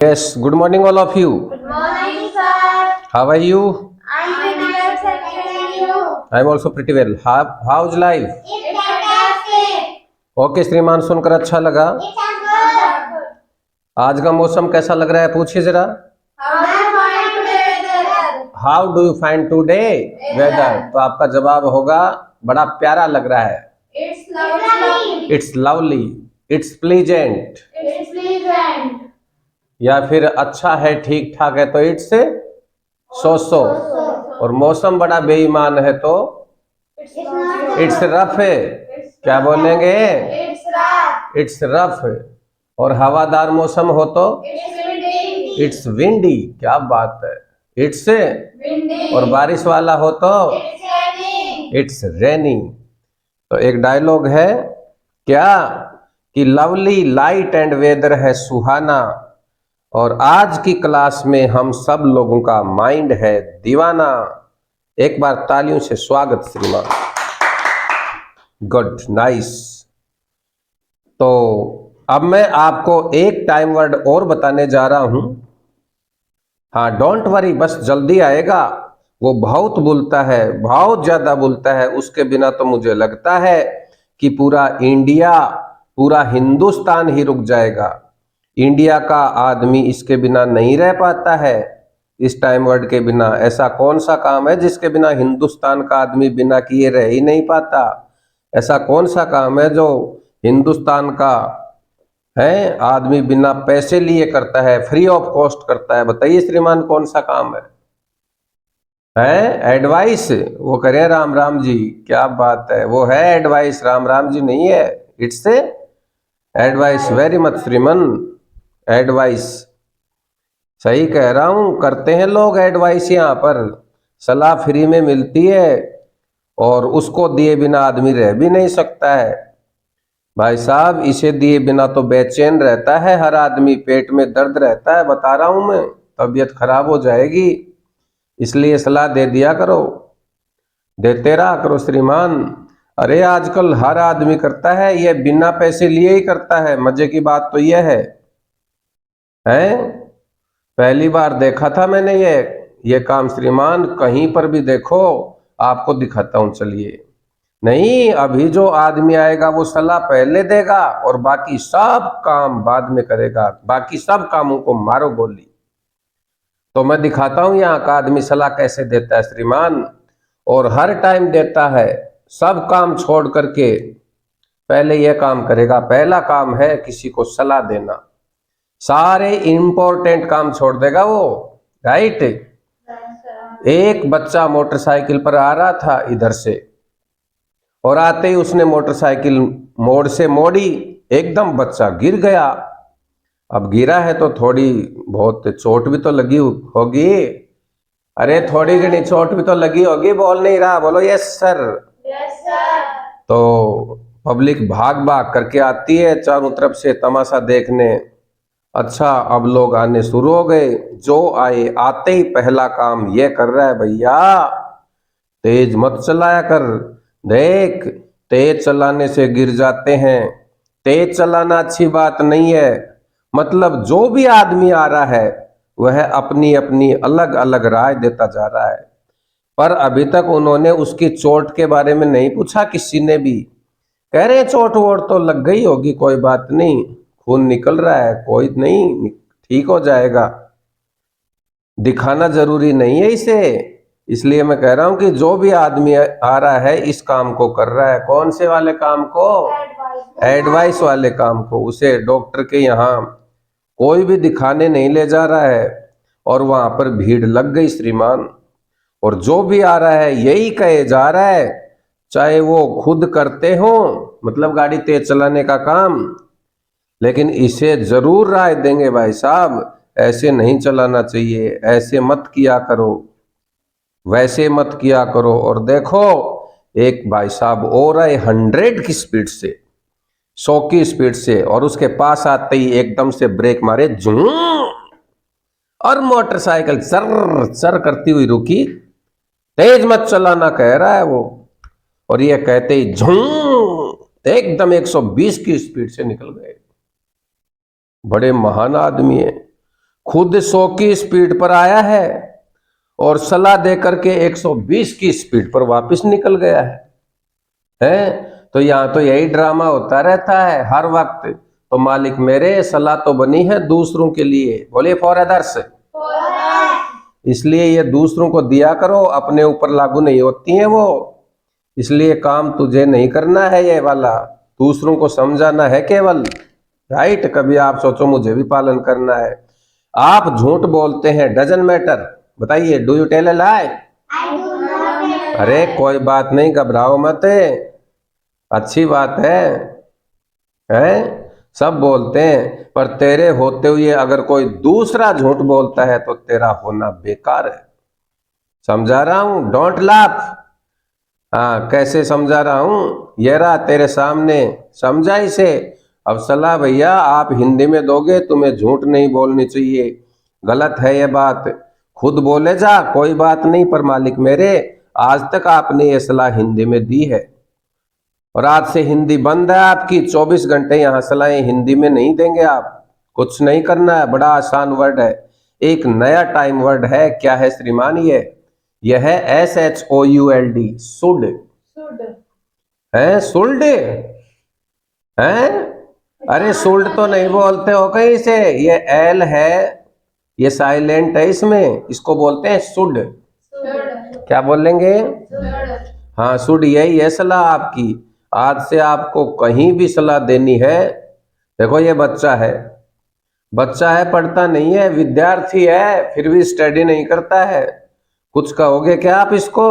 Yes, good morning all of you. Good morning, sir. How are you? I'm pretty well, sir. Thank you. I'm also pretty well. How's life? It's fantastic. Okay श्रीमान, सुनकर अच्छा लगा। It's good. आज का मौसम कैसा लग रहा है पूछिए जरा। How do you find today weather? How do you find today weather? तो आपका जवाब होगा बड़ा प्यारा लग रहा है। It's lovely. It's lovely, it's pleasant, It's pleasant. या फिर अच्छा है, ठीक ठाक है तो इट्स सो सो। और मौसम बड़ा बेईमान है तो It's not. इट्स रफ है। क्या बोलेंगे? It's rough. It's rough. और हवादार मौसम हो तो It's windy. It's windy. क्या बात है, इट्स। Windy. और बारिश वाला हो तो It's raining. It's raining. तो एक डायलॉग है क्या कि लवली लाइट एंड वेदर है सुहाना, और आज की क्लास में हम सब लोगों का माइंड है दीवाना। एक बार तालियों से स्वागत श्रीमान। Good, nice. तो अब मैं आपको एक टाइम वर्ड और बताने जा रहा हूं। हाँ, डोंट वरी, बस जल्दी आएगा। वो बहुत बोलता है, बहुत ज्यादा बोलता है, उसके बिना तो मुझे लगता है कि पूरा इंडिया, पूरा हिंदुस्तान ही रुक जाएगा। इंडिया का आदमी इसके बिना नहीं रह पाता है। इस टाइम वर्ड के बिना ऐसा कौन सा काम है जिसके बिना हिंदुस्तान का आदमी बिना किए रह ही नहीं पाता? ऐसा कौन सा काम है जो हिंदुस्तान का है आदमी बिना पैसे लिए करता है, फ्री ऑफ कॉस्ट करता है? बताइए श्रीमान, कौन सा काम है? एडवाइस। वो करें राम राम जी, क्या बात है, वो है एडवाइस, राम राम जी नहीं है। It's advice. वेरी मच श्रीमान, एडवाइस। सही कह रहा हूं, करते हैं लोग एडवाइस। यहाँ पर सलाह फ्री में मिलती है और उसको दिए बिना आदमी रह भी नहीं सकता है। भाई साहब, इसे दिए बिना तो बेचैन रहता है हर आदमी, पेट में दर्द रहता है, बता रहा हूं मैं, तबीयत खराब हो जाएगी। इसलिए सलाह दे दिया करो, देते रहा करो श्रीमान। अरे आजकल हर आदमी करता है, ये बिना पैसे लिए ही करता है। मजे की बात तो यह है पहली बार देखा था मैंने ये काम श्रीमान। कहीं पर भी देखो, आपको दिखाता हूं, चलिए। नहीं, अभी जो आदमी आएगा वो सलाह पहले देगा और बाकी सब काम बाद में करेगा। बाकी सब कामों को मारो गोली। तो मैं दिखाता हूं यहाँ का आदमी सलाह कैसे देता है श्रीमान, और हर टाइम देता है। सब काम छोड़ करके पहले यह काम करेगा। पहला काम है किसी को सलाह देना। सारे इंपॉर्टेंट काम छोड़ देगा वो, राइट। एक बच्चा मोटरसाइकिल पर आ रहा था इधर से, और आते ही उसने मोटरसाइकिल मोड़ से मोड़ी, एकदम बच्चा गिर गया। अब गिरा है तो थोड़ी बहुत चोट भी तो लगी होगी। अरे थोड़ी घनी चोट भी तो लगी होगी। बोल नहीं रहा, बोलो यस सर। Yes, sir. तो पब्लिक भाग भाग करके आती है चारों तरफ से तमाशा देखने। अच्छा, अब लोग आने शुरू हो गए। जो आए, आते ही पहला काम ये कर रहा है, भैया तेज मत चलाया कर, देख तेज चलाने से गिर जाते हैं। तेज चलाना अच्छी बात नहीं है। मतलब जो भी आदमी आ रहा है वह अपनी अपनी अलग अलग राय देता जा रहा है, पर अभी तक उन्होंने उसकी चोट के बारे में नहीं पूछा किसी ने भी। कह रहे चोट वोट तो लग गई होगी, कोई बात नहीं, खून निकल रहा है, कोई नहीं, ठीक हो जाएगा। दिखाना जरूरी नहीं है इसे। इसलिए मैं कह रहा हूं कि जो भी आदमी आ रहा है इस काम को कर रहा है। कौन से वाले काम को? एडवाइस वाले काम को। उसे डॉक्टर के यहाँ कोई भी दिखाने नहीं ले जा रहा है, और वहां पर भीड़ लग गई श्रीमान। और जो भी आ रहा है यही कहे जा रहा है, चाहे वो खुद करते हो, मतलब गाड़ी तेज चलाने का काम, लेकिन इसे जरूर राय देंगे, भाई साहब ऐसे नहीं चलाना चाहिए, ऐसे मत किया करो, वैसे मत किया करो। और देखो, एक भाई साहब और आए 100 की स्पीड से, 100 की स्पीड से, और उसके पास आते ही एकदम से ब्रेक मारे, झूम, और मोटरसाइकिल चर चर करती हुई रुकी। तेज मत चलाना कह रहा है वो, और ये कहते ही झूम एकदम 120 की स्पीड से निकल गए। बड़े महान आदमी है। खुद 100 की स्पीड पर आया है और सलाह दे करके 120 की स्पीड पर वापस निकल गया है? तो यहाँ तो यही ड्रामा होता रहता है हर वक्त। तो मालिक मेरे, सलाह तो बनी है दूसरों के लिए, बोलिए फॉर अदर्स, इसलिए ये दूसरों को दिया करो, अपने ऊपर लागू नहीं होती है वो। इसलिए काम तुझे नहीं करना है ये वाला, दूसरों को समझाना है केवल, राइट। कभी आप सोचो मुझे भी पालन करना है। आप झूठ बोलते हैं, डजंट मैटर, बताइए डू यू टेल अ लाई? अरे कोई बात नहीं, घबराओ मत, अच्छी बात है? सब बोलते हैं, पर तेरे होते हुए अगर कोई दूसरा झूठ बोलता है तो तेरा होना बेकार है। समझा रहा हूं, डोंट लाफ। हाँ, कैसे समझा रहा हूं, ये रहा तेरे सामने, समझा इसे। अब सलाह भैया आप हिंदी में दोगे, तुम्हें झूठ नहीं बोलनी चाहिए, गलत है ये बात, खुद बोले जा, कोई बात नहीं, पर मालिक मेरे आज तक आपने ये सलाह हिंदी में दी है और आज से हिंदी बंद है आपकी, 24 घंटे यहाँ सलाहें हिंदी में नहीं देंगे आप। कुछ नहीं करना है, बड़ा आसान वर्ड है, एक नया टाइम वर्ड है। क्या है श्रीमान? यह है SHOULD, शुड है, शुल्ड है। अरे शुल्ड तो नहीं बोलते हो कहीं से, ये एल है, ये साइलेंट है इसमें, इसको बोलते हैं शुड। क्या बोलेंगे? हाँ शुड, यही है सलाह आपकी। आज से आपको कहीं भी सलाह देनी है, देखो ये बच्चा है, पढ़ता नहीं है, विद्यार्थी है, फिर भी स्टडी नहीं करता है। कुछ कहोगे क्या आप इसको?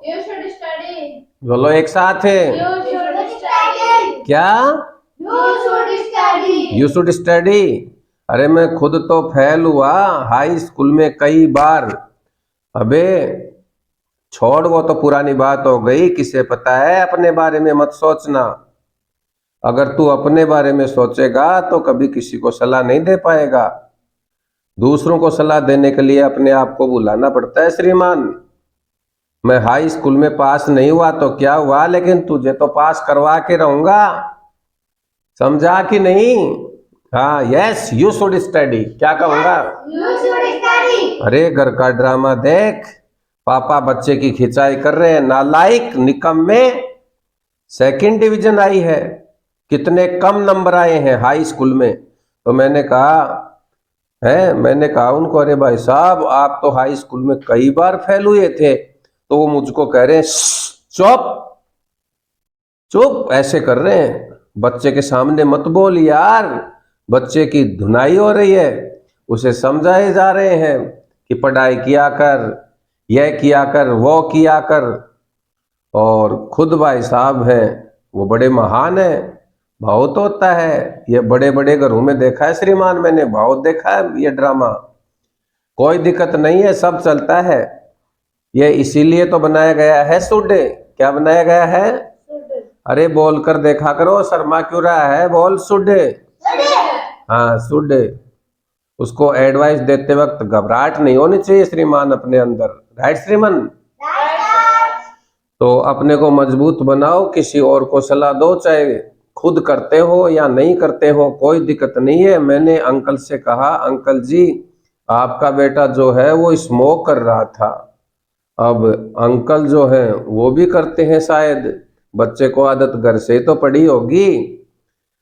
You should study. बोलो एक साथ है। You should study. क्या? You should study. You should study. अरे मैं खुद तो फेल हुआ हाई स्कूल में कई बार। अबे छोड़, वो तो पुरानी बात हो गई, किसे पता है, अपने बारे में मत सोचना। अगर तू अपने बारे में सोचेगा तो कभी किसी को सलाह नहीं दे पाएगा। दूसरों को सलाह देने के लिए अपने आप को बुलाना पड़ता है श्रीमान। मैं हाई स्कूल में पास नहीं हुआ तो क्या हुआ, लेकिन तुझे तो पास करवा के रहूंगा, समझा कि नहीं? हाँ, यस यू शुड स्टडी। क्या कहूंगा? You should study. अरे घर का ड्रामा देख, पापा बच्चे की खिंचाई कर रहे हैं, नालायक निकम्मे, 2nd डिवीजन आई है, कितने कम नंबर आए हैं हाई स्कूल में। तो मैंने कहा उनको, अरे भाई साहब आप तो हाई स्कूल में कई बार फेल हुए थे। तो वो मुझको कह रहे हैं चुप चुप, ऐसे कर रहे हैं, बच्चे के सामने मत बोल यार, बच्चे की धुनाई हो रही है, उसे समझाए जा रहे हैं कि पढ़ाई किया कर, यह किया कर, वो किया कर। और खुद भाई साहब हैं वो बड़े महान है, बहुत होता है, ये बड़े बड़े घरों में देखा है श्रीमान, मैंने बहुत देखा है ये ड्रामा। कोई दिक्कत नहीं है, सब चलता है, ये इसीलिए तो बनाया गया है शुड। क्या बनाया गया है? अरे बोल कर देखा करो, शर्मा क्यों रहा है, बोल शुड। हाँ शुड। उसको एडवाइस देते वक्त घबराहट नहीं होनी चाहिए श्रीमान अपने अंदर, राइट श्रीमान? तो अपने को मजबूत बनाओ, किसी और को सलाह दो, चाहे खुद करते हो या नहीं करते हो, कोई दिक्कत नहीं है। मैंने अंकल से कहा, अंकल जी आपका बेटा जो है वो स्मोक कर रहा था। अब अंकल जो है वो भी करते हैं शायद, बच्चे को आदत घर से ही तो पड़ी होगी।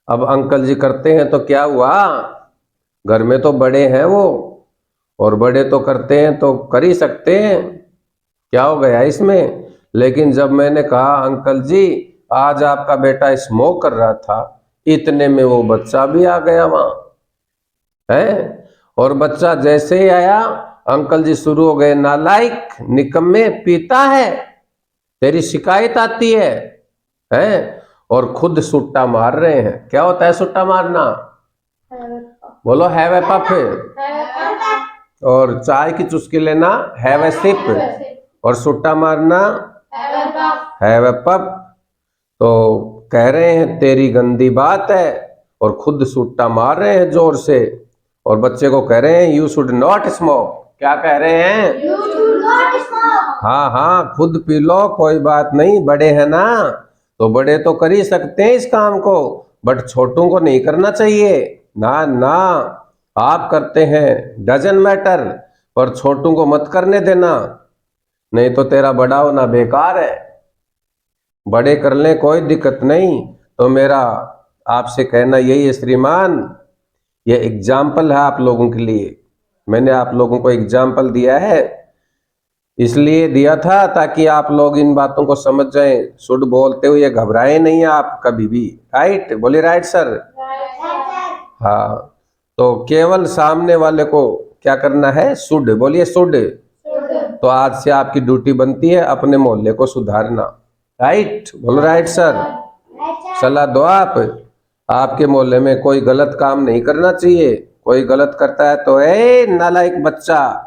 अब अंकल जी करते हैं तो क्या हुआ, घर में तो बड़े हैं वो, और बड़े तो करते हैं तो कर ही सकते हैं, क्या हो गया इसमें। लेकिन जब मैंने कहा अंकल जी आज आपका बेटा स्मोक कर रहा था, इतने में वो बच्चा भी आ गया वहां है, और बच्चा जैसे ही आया अंकल जी शुरू हो गए, नालायक निकम्मे, पीता है, तेरी शिकायत आती है, और खुद सुट्टा मार रहे हैं। क्या होता है सुट्टा मारना? बोलो हैव ए पफ, और चाय की चुस्की लेना हैव ए सिप, और सुट्टा मारना हैव ए पफ। तो कह रहे हैं तेरी गंदी बात है, और खुद सुट्टा मार रहे हैं जोर से, और बच्चे को कह रहे हैं यू शुड नॉट स्मोक। क्या कह रहे हैं? You should not smoke. हाँ हाँ, खुद पी लो, कोई बात नहीं, बड़े हैं ना, तो बड़े तो कर ही सकते हैं इस काम को, बट छोटों को नहीं करना चाहिए, ना ना। आप करते हैं डजन मैटर, पर छोटों को मत करने देना, नहीं तो तेरा बड़ा होना बेकार है। बड़े कर लें कोई दिक्कत नहीं। तो मेरा आपसे कहना यही है श्रीमान, ये एग्जाम्पल है आप लोगों के लिए। मैंने आप लोगों को एग्जाम्पल दिया है, इसलिए दिया था ताकि आप लोग इन बातों को समझ जाएं। शुद्ध बोलते हुए घबराए नहीं आप कभी भी। राइट, बोलिए राइट सर। हाँ, तो केवल सामने वाले को क्या करना है? शुद्ध बोलिए, शुद्ध। तो आज से आपकी ड्यूटी बनती है अपने मोहल्ले को सुधारना। राइट, बोलो राइट सर। सलाह दो आप। आपके मोहल्ले में कोई गलत काम नहीं करना चाहिए। कोई गलत करता है तो नालायक बच्चा।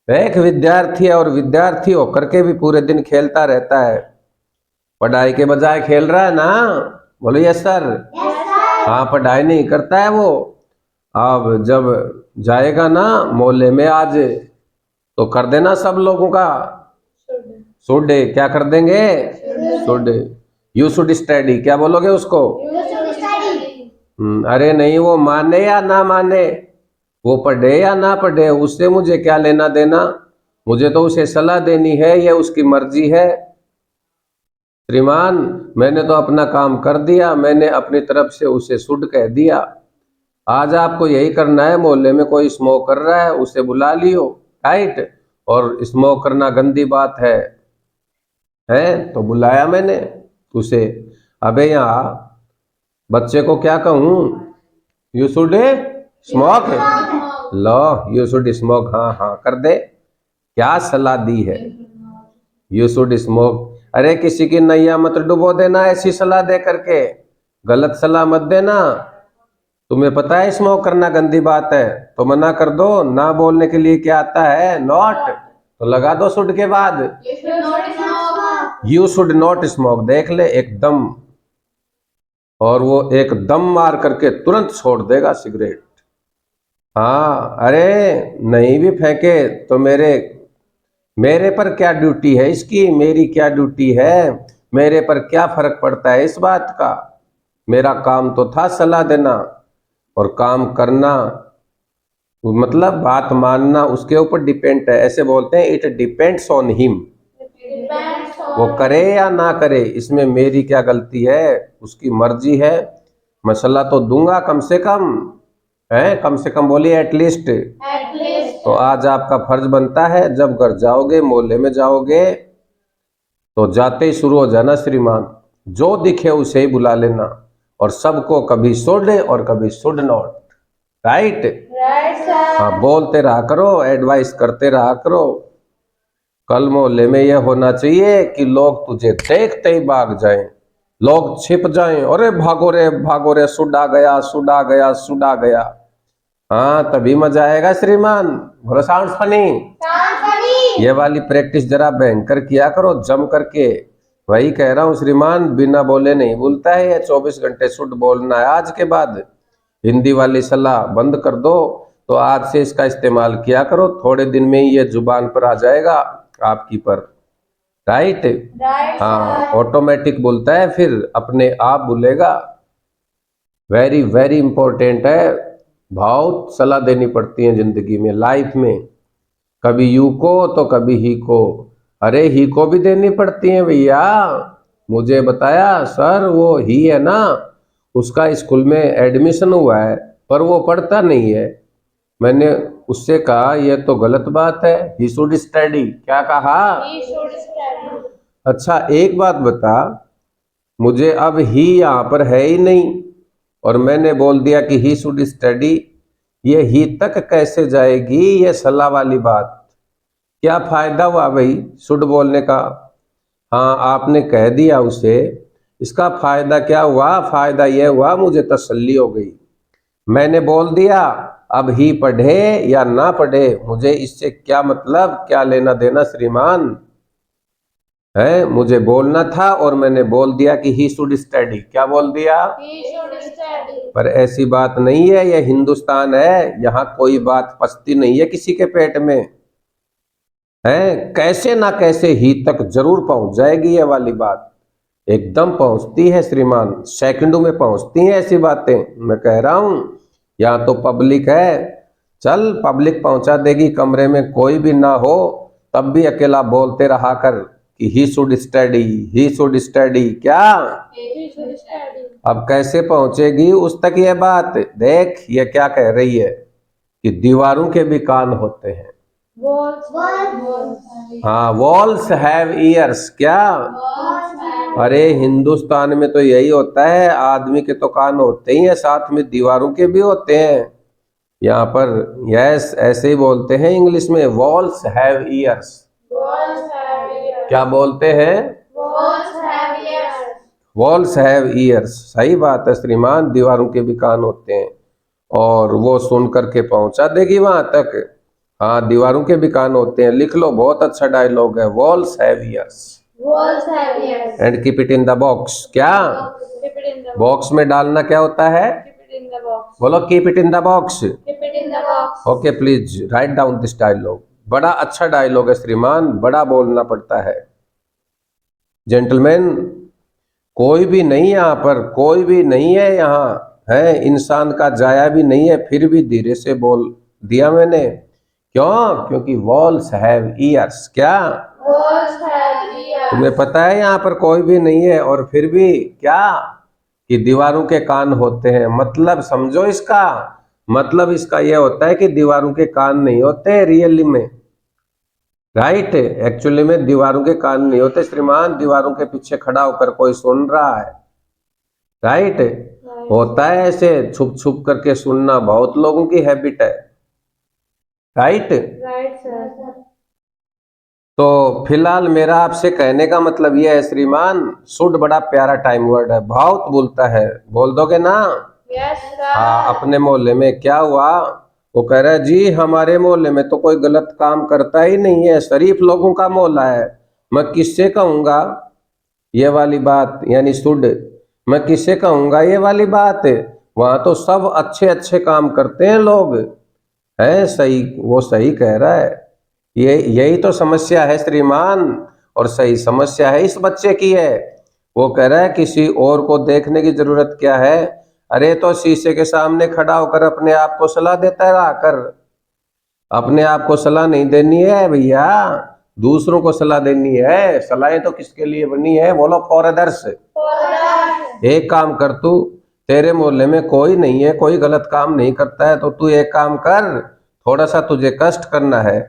एक विद्यार्थी है और विद्यार्थी होकर के भी पूरे दिन खेलता रहता है, पढ़ाई के बजाय खेल रहा है ना। बोलो यस सर। हाँ, पढ़ाई नहीं करता है वो। अब जब जाएगा ना मोहल्ले में आज, तो कर देना सब लोगों का शुड। क्या कर देंगे? शुड। यू शुड स्टडी, क्या बोलोगे उसको? अरे नहीं, वो माने या ना माने, वो पढ़े या ना पढ़े, उससे मुझे क्या लेना देना। मुझे तो उसे सलाह देनी है, ये उसकी मर्जी है। श्रीमान, मैंने तो अपना काम कर दिया, मैंने अपनी तरफ से उसे शुड कह दिया। आज आपको यही करना है। मोहल्ले में कोई स्मोक कर रहा है, उसे बुला लियो। राइट, और स्मोक करना गंदी बात है तो बुलाया मैंने उसे। अबे यहाँ बच्चे को क्या कहूँ? You should smoke, low you should smoke. हाँ हाँ कर दे। क्या सलाह दी है? You should smoke. अरे किसी की नैया मत डुबो देना ऐसी सलाह दे करके, गलत सलाह मत देना। तुम्हें पता है स्मोक करना गंदी बात है, तो मना कर दो। ना बोलने के लिए क्या आता है? नॉट। तो लगा दो शुड के बाद यू शुड नॉट स्मोक। देख ले एकदम, और वो एकदम मार करके तुरंत छोड़ देगा सिगरेट। हाँ, अरे नहीं भी फेंके तो मेरे पर क्या ड्यूटी है इसकी? मेरी क्या ड्यूटी है? मेरे पर क्या फर्क पड़ता है इस बात का? मेरा काम तो था सलाह देना, और काम करना मतलब बात मानना उसके ऊपर डिपेंड है। ऐसे बोलते हैं इट डिपेंड्स ऑन हिम, वो करे या ना करे, इसमें मेरी क्या गलती है? उसकी मर्जी है। मैं सलाह तो दूंगा कम से कम, है कम से कम बोलिए एटलीस्ट। तो आज आपका फर्ज बनता है, जब घर जाओगे मोहल्ले में जाओगे तो जाते ही शुरू हो जाना श्रीमान, जो दिखे उसे ही बुला लेना, और सबको कभी शुड और कभी शुड नॉट। राइट। हाँ, बोलते रहा करो, एडवाइस करते रहा करो। कल मोहल्ले में यह होना चाहिए कि लोग तुझे देखते ही भाग जाएं, लोग छिप जाएं, अरे भागो रे सुडा गया सुडा गया सुडा गया। हाँ, तभी मजा आएगा श्रीमान। बोलो साउंड्स फनी। ये वाली प्रैक्टिस जरा भयंकर किया करो जम करके। वही कह रहा हूँ श्रीमान, बिना बोले नहीं भूलता है। ये 24 घंटे शुद्ध बोलना है आज के बाद। हिंदी वाली सलाह बंद कर दो। तो आज से इसका इस्तेमाल किया करो, थोड़े दिन में ही ये जुबान पर आ जाएगा आपकी पर। राइट। हाँ, ऑटोमेटिक बोलता है, फिर अपने आप बोलेगा। वेरी वेरी इंपॉर्टेंट है। बहुत सलाह देनी पड़ती है जिंदगी में, लाइफ में। कभी यू को तो कभी ही को। अरे ही को भी देनी पड़ती है भैया। मुझे बताया सर, वो ही है ना, उसका स्कूल में एडमिशन हुआ है पर वो पढ़ता नहीं है। मैंने उससे कहा ये तो गलत बात है, ही शुड स्टडी। क्या कहा? अच्छा एक बात बता, मुझे अब ही यहाँ पर है ही नहीं, और मैंने बोल दिया कि ही शुड स्टडी। ये ही तक कैसे जाएगी ये सलाह वाली बात? क्या फायदा हुआ भाई शुड बोलने का? हाँ, आपने कह दिया उसे, इसका फायदा क्या हुआ? फायदा यह हुआ मुझे तसल्ली हो गई। मैंने बोल दिया, अब ही पढ़े या ना पढ़े मुझे इससे क्या मतलब, क्या लेना देना श्रीमान है। मुझे बोलना था और मैंने बोल दिया कि ही शुड स्टडी। क्या बोल दिया? पर ऐसी बात नहीं है, यह हिंदुस्तान है, यहाँ कोई बात पचती नहीं है किसी के पेट में है। कैसे ना कैसे ही तक जरूर पहुंच जाएगी ये वाली बात। एकदम पहुंचती है श्रीमान, सेकंडों में पहुंचती हैं ऐसी बातें। मैं कह रहा हूं यहाँ तो पब्लिक है, चल पब्लिक पहुंचा देगी, कमरे में कोई भी ना हो तब भी अकेला बोलते रहा कर कि he should study, he should study. क्या He should study. अब कैसे पहुंचेगी उस तक ये बात? देख ये क्या कह रही है कि दीवारों के भी कान होते हैं। Walls. Walls. हाँ, वॉल्स हैव ईयर्स। क्या? Walls. अरे हिंदुस्तान में तो यही होता है, आदमी के तो कान होते ही हैं, साथ में दीवारों के भी होते हैं। यहाँ पर यस ऐसे ही बोलते हैं इंग्लिश में, walls have years. Walls have ears. क्या बोलते हैं? Walls have ears. Walls have years. सही बात है श्रीमान, दीवारों के भी कान होते हैं। और वो सुन करके पहुंचा देगी वहां तक। हाँ, दीवारों के भी कान होते हैं, लिख लो, बहुत अच्छा डायलॉग है। Walls have years Walls have ears. And keep it in the box. क्या? Keep it in the box. Box में डालना क्या होता है? Keep it in the box. बोलो, keep it in the box. Keep it in the box. Okay, please write down this dialogue. बड़ा अच्छा dialogue है श्रीमान, बड़ा बोलना पड़ता है। जेंटलमैन, कोई भी नहीं यहाँ पर, कोई भी नहीं है यहाँ, है इंसान का जाया भी नहीं है, फिर भी धीरे से बोल दिया मैंने। क्यों? क्योंकि वॉल्स हैव ईयर्स। क्या? Walls have ears. तुम्हें पता है यहाँ पर कोई भी नहीं है और फिर भी क्या कि दीवारों के कान होते हैं। मतलब समझो इसका मतलब, इसका यह होता है कि दीवारों के कान नहीं होते रियली में, राइट। एक्चुअली में दीवारों के कान नहीं होते श्रीमान, दीवारों के पीछे खड़ा होकर कोई सुन रहा है, राइट। होता है ऐसे छुप छुप करके सुनना, बहुत लोगों की हैबिट है, राइट। Right, sir. तो फिलहाल मेरा आपसे कहने का मतलब यह है श्रीमान, शुड बड़ा प्यारा टाइम वर्ड है, बहुत बोलता है, बोल दोगे ना? Yes, sir. हाँ, अपने मोहल्ले में क्या हुआ? वो कह रहा है जी हमारे मोहल्ले में तो कोई गलत काम करता ही नहीं है, शरीफ लोगों का मोहल्ला है। मैं किससे कहूंगा ये वाली बात, यानी शुड, मैं किससे कहूंगा ये वाली बात? वहां तो सब अच्छे अच्छे काम करते हैं लोग, है सही, वो सही कह रहा है। ये यही तो समस्या है श्रीमान, और सही समस्या है इस बच्चे की है। वो कह रहा है किसी और को देखने की जरूरत क्या है? अरे तो शीशे के सामने खड़ा होकर अपने आप को सलाह देता है, आकर अपने आप को सलाह नहीं देनी है भैया, दूसरों को सलाह देनी है। सलाहें तो किसके लिए बनी है? बोलो, फॉर अदर्स। एक काम कर तू, तेरे मोहल्ले में कोई नहीं है, कोई गलत काम नहीं करता है, तो तू एक काम कर, थोड़ा सा तुझे कष्ट करना है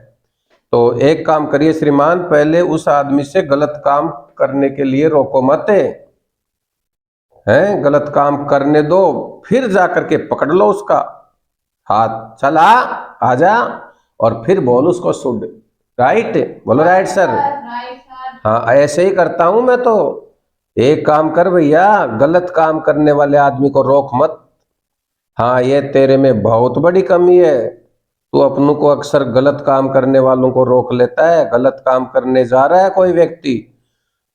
तो एक काम करिए श्रीमान, पहले उस आदमी से गलत काम करने के लिए रोको मत, हैं गलत काम करने दो, फिर जा करके पकड़ लो उसका हाथ, चला आजा, और फिर बोल उसको शुड, राइट। बोलो राइट सर। Right, sir. हाँ, ऐसे ही करता हूं मैं तो। एक काम कर भैया, गलत काम करने वाले आदमी को रोक मत। हाँ, ये तेरे में बहुत बड़ी कमी है, तू अपनों को अक्सर गलत काम करने वालों को रोक लेता है। गलत काम करने जा रहा है कोई व्यक्ति,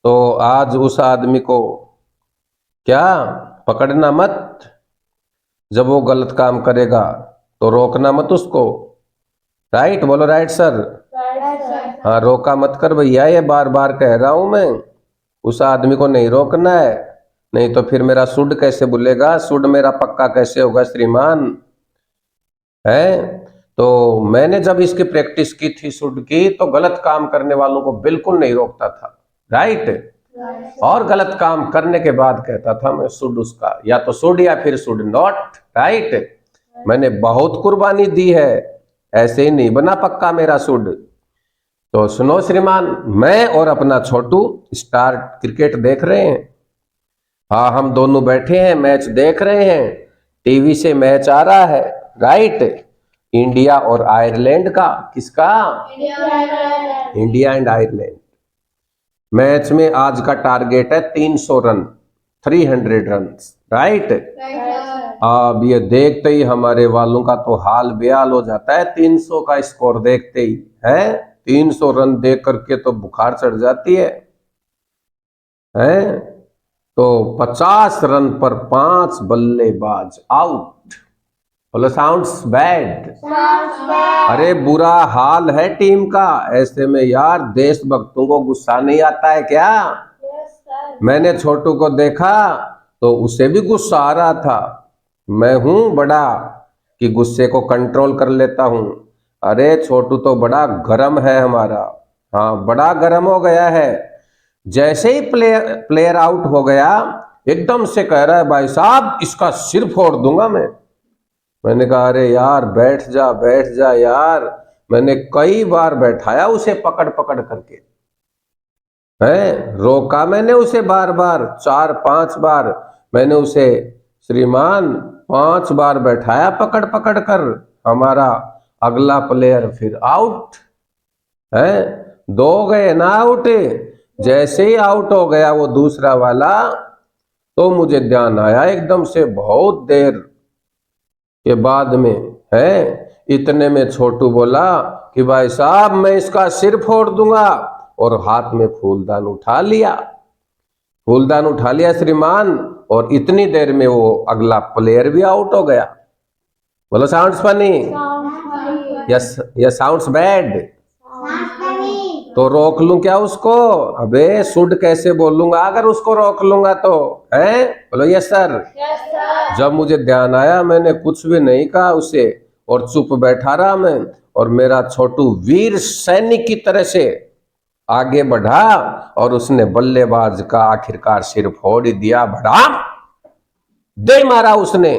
तो आज उस आदमी को क्या पकड़ना मत, जब वो गलत काम करेगा तो रोकना मत उसको, राइट। बोलो राइट सर। Right, sir. हाँ, रोका मत कर भैया, ये बार बार कह रहा हूं मैं, उस आदमी को नहीं रोकना है, नहीं तो फिर मेरा शुड कैसे बोलेगा, शुड मेरा पक्का कैसे होगा श्रीमान, है। तो मैंने जब इसकी प्रैक्टिस की थी शुड की, तो गलत काम करने वालों को बिल्कुल नहीं रोकता था, राइट। और गलत काम करने के बाद कहता था मैं शुड उसका, या तो शुड या फिर शुड नॉट, राइट। मैंने बहुत कुर्बानी दी है, ऐसे ही नहीं बना पक्का मेरा शुड। तो सुनो श्रीमान, मैं और अपना छोटू स्टार क्रिकेट देख रहे हैं। हाँ, हम दोनों बैठे हैं, मैच देख रहे हैं, टीवी से मैच आ रहा है, राइट। इंडिया और आयरलैंड का, किसका? India and Ireland. मैच में आज का टारगेट है 300 रन, 300 रन, राइट। अब ये देखते ही हमारे वालों का तो हाल बेहाल हो जाता है, 300 का स्कोर देखते ही, है 300 रन देख करके तो बुखार चढ़ जाती है। तो 50 रन पर 5 बल्लेबाज आउट। बोलो साउंड्स बैड। अरे बुरा हाल है टीम का। ऐसे में यार देशभक्तों को गुस्सा नहीं आता है क्या? मैंने छोटू को देखा तो उसे भी गुस्सा आ रहा था। मैं हूं बड़ा कि गुस्से को कंट्रोल कर लेता हूँ। अरे छोटू तो बड़ा गरम है हमारा, हाँ बड़ा गरम हो गया है। जैसे ही प्लेयर आउट हो गया एकदम से कह रहा है भाई साहब इसका सिर फोड़ दूंगा मैं। मैंने कहा अरे यार बैठ जा यार। मैंने कई बार बैठाया उसे पकड़ पकड़ करके, है रोका मैंने उसे बार बार, 4-5 बार मैंने उसे श्रीमान 5 बार बैठाया पकड़ पकड़ कर। हमारा अगला प्लेयर फिर आउट है, 2 गए ना आउट। जैसे ही आउट हो गया वो दूसरा वाला तो मुझे ध्यान आया एकदम से, बहुत देर के बाद में है। इतने में छोटू बोला कि भाई साहब मैं इसका सिर फोड़ दूंगा, और हाथ में फूलदान उठा लिया, फूलदान उठा लिया श्रीमान। और इतनी देर में वो अगला प्लेयर भी आउट हो गया। बोलो साउंड्स फनी, यस ये साउंड्स बैड। तो रोक लूं क्या उसको? अबे शुड कैसे बोलूंगा अगर उसको रोक लूंगा तो, है? बोलो यस सर। जब मुझे ध्यान आया मैंने कुछ भी नहीं कहा उसे, और चुप बैठा रहा मैं। और मेरा छोटू वीर सैनिक की तरह से आगे बढ़ा और उसने बल्लेबाज का आखिरकार सिर फोड़ ही दिया। बड़ा दे मारा उसने,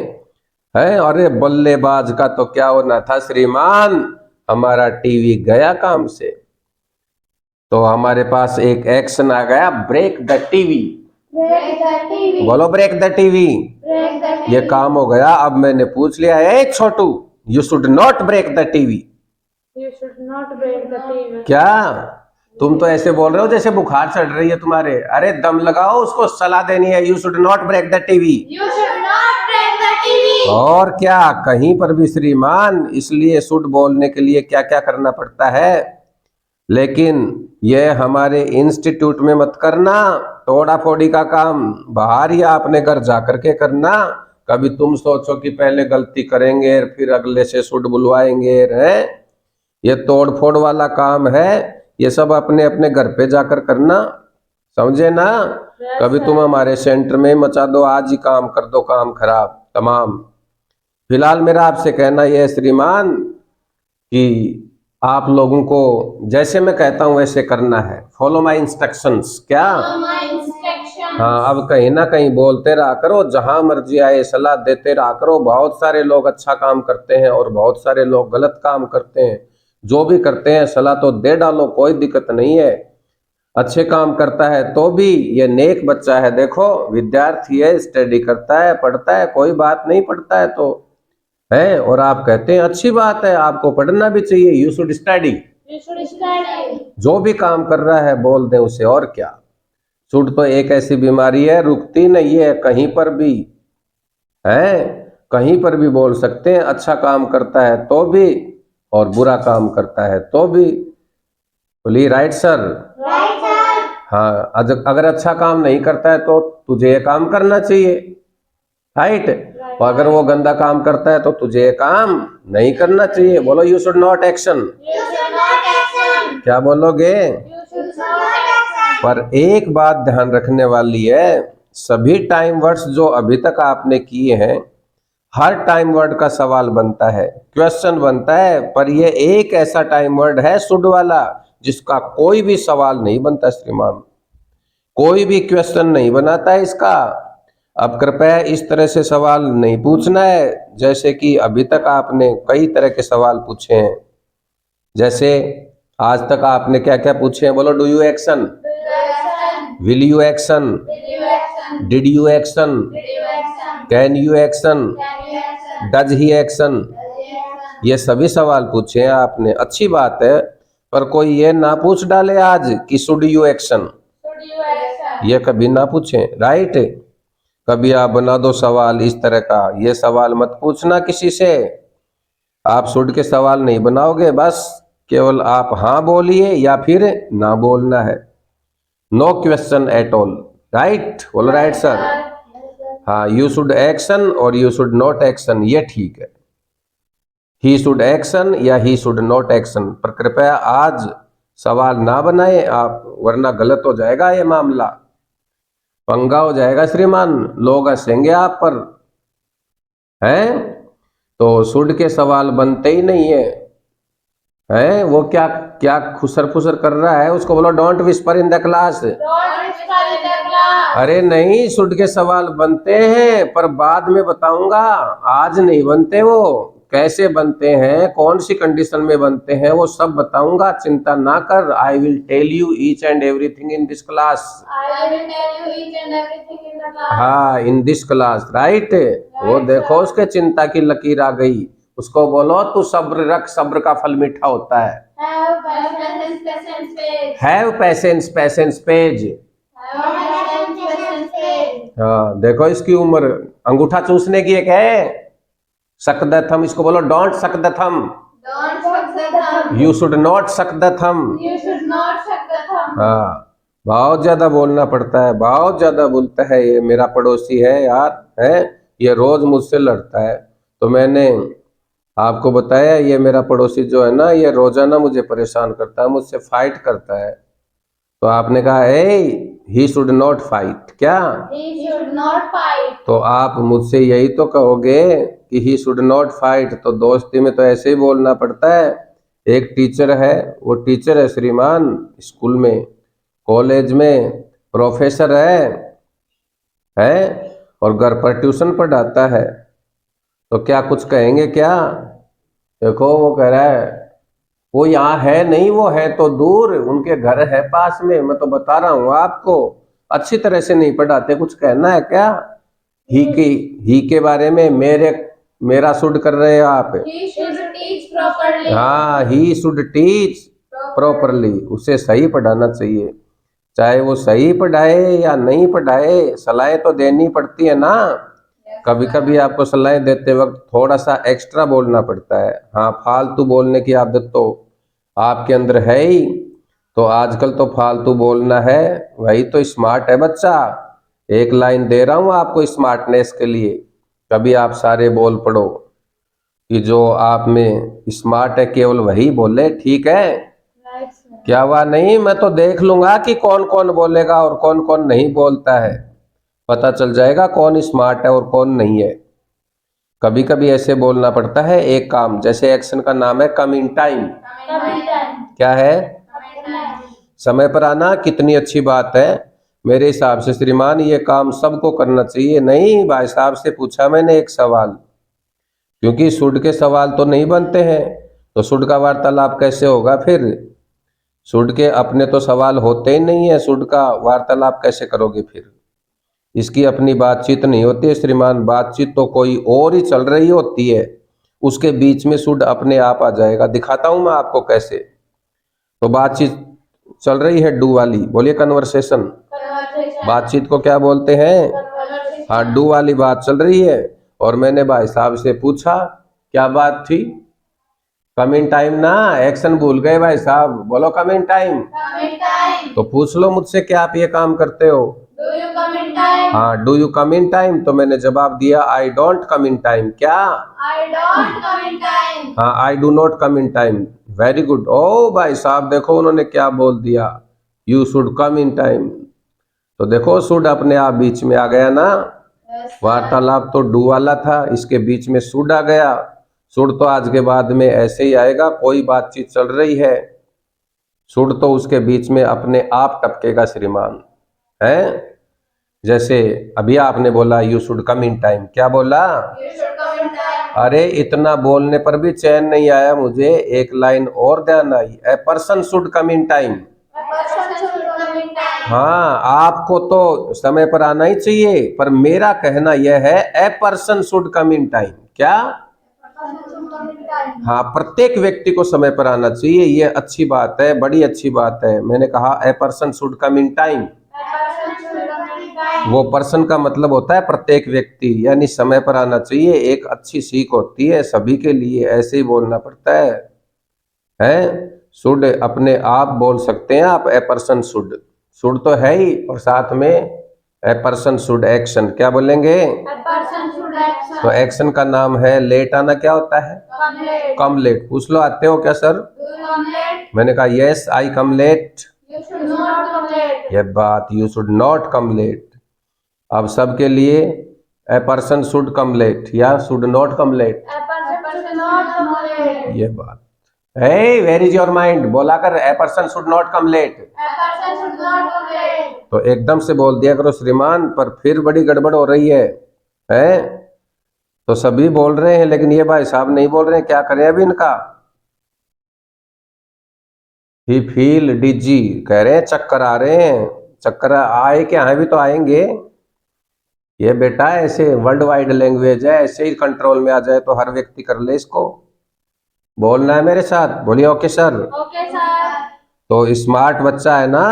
है। अरे बल्लेबाज का तो क्या होना था श्रीमान, हमारा टीवी गया काम से। तो हमारे पास एक एक्शन आ गया, ब्रेक द टीवी। बोलो ब्रेक द टीवी। ये काम हो गया। अब मैंने पूछ लिया, ए छोटू you should not break the TV. You should not break the TV. क्या तुम तो ऐसे बोल रहे हो जैसे बुखार चढ़ रही है तुम्हारे? अरे दम लगाओ, उसको सलाह देनी है, you should not break the TV. You should not break the TV. और क्या कहीं पर भी श्रीमान, इसलिए शुड बोलने के लिए क्या क्या करना पड़ता है। लेकिन ये हमारे इंस्टीट्यूट में मत करना, तोड़ा फोड़ी का काम बाहर या अपने घर जाकर के करना। कभी तुम सोचो कि पहले गलती करेंगे फिर अगले से शुड बुलवाएंगे, है? ये तोड़ फोड़ वाला काम है, ये सब अपने अपने घर पे जाकर करना, समझे ना? कभी तुम हमारे सेंटर में मचा दो, आज ही काम कर दो, काम खराब तमाम। फिलहाल मेरा आपसे कहना यह है श्रीमान कि आप लोगों को जैसे मैं कहता हूं वैसे करना है, फॉलो माय इंस्ट्रक्शंस। क्या? हाँ, अब कहीं ना कहीं बोलते रहा करो, जहां मर्जी आए सलाह देते रहा करो। बहुत सारे लोग अच्छा काम करते हैं और बहुत सारे लोग गलत काम करते हैं। जो भी करते हैं सलाह तो दे डालो, कोई दिक्कत नहीं है। अच्छे काम करता है तो भी ये नेक बच्चा है, देखो विद्यार्थी है, स्टडी करता है, पढ़ता है, कोई बात नहीं, पढ़ता है तो है। और आप कहते हैं अच्छी बात है, आपको पढ़ना भी चाहिए, यू शुड स्टडी। जो भी काम कर रहा है बोल दे उसे, और क्या। शुड तो एक ऐसी बीमारी है, रुकती नहीं है, कहीं पर भी है, कहीं पर भी बोल सकते हैं। अच्छा काम करता है तो भी और बुरा काम करता है तो भी। बोलिए राइट सर। हाँ, अगर अच्छा काम नहीं करता है तो तुझे ये काम करना चाहिए, राइट। और अगर वो गंदा काम करता है तो तुझे ये काम नहीं करना चाहिए। बोलो यू शुड नॉट एक्शन। क्या बोलोगे? पर एक बात ध्यान रखने वाली है, सभी टाइम वर्ड्स जो अभी तक आपने किए हैं, हर टाइम वर्ड का सवाल बनता है, क्वेश्चन बनता है। पर ये एक ऐसा टाइम वर्ड है शुड वाला जिसका कोई भी सवाल नहीं बनता श्रीमान, कोई भी क्वेश्चन नहीं बनाता है इसका। अब कृपया इस तरह से सवाल नहीं पूछना है जैसे कि अभी तक आपने कई तरह के सवाल पूछे हैं। जैसे आज तक आपने क्या क्या पूछे हैं? बोलो do you action, will you action, did you action, can you action, does he action. ये सभी सवाल पूछे हैं आपने, अच्छी बात है। पर कोई ये ना पूछ डाले आज कि शुड यू एक्शन, ये कभी ना पूछे, राइट। कभी आप बना दो सवाल इस तरह का, ये सवाल मत पूछना किसी से। आप शुड के सवाल नहीं बनाओगे, बस केवल आप हाँ बोलिए या फिर ना बोलना है। No question at all, right. बोलो राइट सर। हाँ, यू शुड एक्शन और यू शुड नॉट एक्शन, ये ठीक है। ही शुड एक्शन या ही शुड नॉट एक्शन, पर कृपया आज सवाल ना बनाए आप, वरना गलत हो जाएगा, ये मामला पंगा हो जाएगा श्रीमान, लोग हंसेंगे आप पर, हैं। तो शुड के सवाल बनते ही नहीं है। हैं वो क्या क्या खुसर फुसर कर रहा है, उसको बोलो don't whisper in the class. Don't whisper in the class. अरे नहीं, शुड के सवाल बनते हैं पर बाद में बताऊंगा, आज नहीं बनते। वो कैसे बनते हैं, कौन सी कंडीशन में बनते हैं, वो सब बताऊंगा, चिंता ना कर। I will tell you each and everything in this class. I will tell you each and everything in the class. हाँ, इन दिस क्लास, राइट। वो देखो उसके चिंता की लकीर आ गई। उसको बोलो तू सब्र रख, सब्र का फल मीठा होता है। Have patience, patience, page. Have patience, patience page. Have patience, patience, page. हाँ देखो इसकी उम्र अंगूठा चूसने की एक है। सक द थम, इसको बोलो don't suck the thumb. Don't suck the thumb. You should not suck the thumb. You should not suck the thumb. हाँ, बहुत ज्यादा बोलना पड़ता है, बहुत ज्यादा बोलता है। ये मेरा पड़ोसी है यार, है, ये रोज मुझसे लड़ता है। तो मैंने आपको बताया ये मेरा पड़ोसी जो है ना, ये रोजाना मुझे परेशान करता है, मुझसे फाइट करता है। तो आपने कहा ही शुड नॉट फाइट, क्या? He should not fight. तो आप मुझसे यही तो कहोगे कि ही शुड नॉट फाइट। तो दोस्ती में तो ऐसे ही बोलना पड़ता है। एक टीचर है, वो टीचर है श्रीमान, स्कूल में, कॉलेज में प्रोफेसर है और घर पर ट्यूशन पढ़ाता है। तो क्या कुछ कहेंगे क्या? देखो वो कह रहा है वो यहाँ है नहीं, वो है तो दूर, उनके घर है पास में। मैं तो बता रहा हूँ आपको, अच्छी तरह से नहीं पढ़ाते। कुछ कहना है क्या ही के बारे में? मेरा शुड कर रहे हो आप। He should teach properly. हाँ, ही शुड टीच प्रॉपरली, उसे सही पढ़ाना चाहिए। चाहे वो सही पढ़ाए या नहीं पढ़ाए, सलाहें तो देनी पड़ती है ना। कभी कभी आपको सलाहें देते वक्त थोड़ा सा एक्स्ट्रा बोलना पड़ता है। हाँ, फालतू बोलने की आदत तो आपके अंदर है ही, तो आजकल तो फालतू बोलना है, वही तो स्मार्ट है बच्चा। एक लाइन दे रहा हूँ आपको स्मार्टनेस के लिए, कभी आप सारे बोल पड़ो कि जो आप में स्मार्ट है केवल वही बोले, ठीक है? Right, sir. क्या हुआ? नहीं, मैं तो देख लूंगा कि कौन कौन बोलेगा और कौन कौन नहीं बोलता है, पता चल जाएगा कौन स्मार्ट है और कौन नहीं है। कभी कभी ऐसे बोलना पड़ता है। एक काम, जैसे एक्शन का नाम है come in time. Come in time. क्या है? Come in time. समय पर आना कितनी अच्छी बात है। मेरे हिसाब से श्रीमान ये काम सबको करना चाहिए। नहीं, भाई साहब से पूछा मैंने एक सवाल, क्योंकि शुड के सवाल तो नहीं बनते हैं, तो शुड का वार्तालाप कैसे होगा फिर? शुड के अपने तो सवाल होते ही नहीं है, शुड का वार्तालाप कैसे करोगे फिर? इसकी अपनी बातचीत नहीं होती है श्रीमान, बातचीत तो कोई और ही चल रही होती है, उसके बीच में शुड अपने आप आ जाएगा। दिखाता हूं मैं आपको कैसे। तो बातचीत चल रही है डू वाली, बोलिए कन्वर्सेशन। Conversation. बातचीत को क्या बोलते हैं? Conversation. हाँ, डू वाली बात चल रही है और मैंने भाई साहब से पूछा क्या बात थी? कम इन टाइम ना, एक्शन भूल गए भाई साहब, बोलो come in time. Come in time. तो पूछ लो मुझसे क्या आप ये काम करते हो? Do you come in time? हाँ, do you come in time? तो मैंने जवाब दिया I don't come in time. क्या? I don't come in time. हाँ, I do not come in time. Very good. ओ भाई साहब देखो उन्होंने क्या बोल दिया, you should come in time. तो देखो शुड अपने आप बीच में आ गया ना। Yes. वार्तालाप तो डू वाला था, इसके बीच में शुड आ गया। शुड तो आज के बाद में ऐसे ही आएगा, कोई बातचीत चल रही है, शुड तो उसके बीच में अपने आप टपकेगा श्रीमान, है? जैसे अभी आपने बोला you should come in time, क्या बोला? You should come in time. अरे इतना बोलने पर भी चैन नहीं आया मुझे, एक लाइन और ध्यान आई, a person should come in time. A person should come in time. हाँ, आपको तो समय पर आना ही चाहिए, पर मेरा कहना यह है a person should come in time. क्या? A person should come in time. हाँ, प्रत्येक व्यक्ति को समय पर आना चाहिए, ये अच्छी बात है, बड़ी अच्छी बात है। मैंने कहा ए person should come in time. A person should come in time. वो पर्सन का मतलब होता है प्रत्येक व्यक्ति, यानी समय पर आना चाहिए, एक अच्छी सीख होती है सभी के लिए, ऐसे ही बोलना पड़ता है? शुड अपने आप बोल सकते हैं आप, ए पर्सन शुड, शुड तो है ही, और साथ में ए पर्सन शुड एक्शन, क्या बोलेंगे? A person should action. तो एक्शन का नाम है लेट आना। क्या होता है? Come late. Come late. पूछ लो आते हो क्या sir? Do you come late? मैंने कहा yes I come late. You should not come late. ये बात, you should not come late. अब सबके लिए a person should come late या should not come late. A person ये बात है। वेर इज योर माइंड बोला कर, a person should not come late. A person should not come late. तो एकदम से बोल दिया करो श्रीमान, पर फिर बड़ी गड़बड़ हो रही है, हैं? तो सभी बोल रहे हैं लेकिन ये भाई साहब नहीं बोल रहे हैं, क्या करें अभी इनका? ही फील डिजी, कह रहे हैं चक्कर आ रहे हैं। चक्कर आए क्या है, भी तो आएंगे। ये बेटा ऐसे वर्ल्ड वाइड लैंग्वेज है, ऐसे ही कंट्रोल में आ जाए तो हर व्यक्ति कर ले इसको। बोलना है मेरे साथ, बोलिए ओके सर। Okay, sir. तो स्मार्ट बच्चा है ना,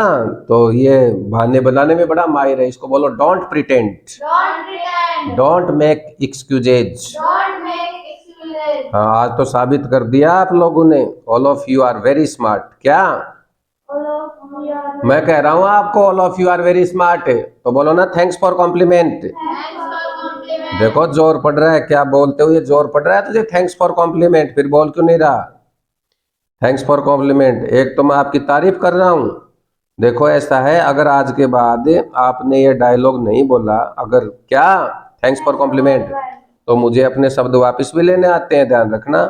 तो ये बहाने बनाने में बड़ा माहिर है। इसको बोलो don't pretend, Don't pretend. Don't make excuses. Don't make excuses. हाँ, आज तो साबित कर दिया आप लोगों ने। All of you are very smart. क्या All of you are. मैं कह रहा हूँ आपको, all of you are very smart, तो बोलो ना thanks for compliment. Thanks for compliment. देखो जोर पड़ रहा है, क्या बोलते हो, ये जोर पड़ रहा है तुझे थैंक्स फॉर कॉम्प्लीमेंट, फिर बोल क्यों नहीं रहा थैंक्स फॉर कॉम्प्लीमेंट? एक तो मैं आपकी तारीफ कर रहा हूँ। देखो ऐसा है, अगर आज के बाद आपने ये डायलॉग नहीं बोला, अगर क्या थैंक्स फॉर कॉम्प्लीमेंट, तो मुझे अपने शब्द वापस भी लेने आते हैं, ध्यान रखना।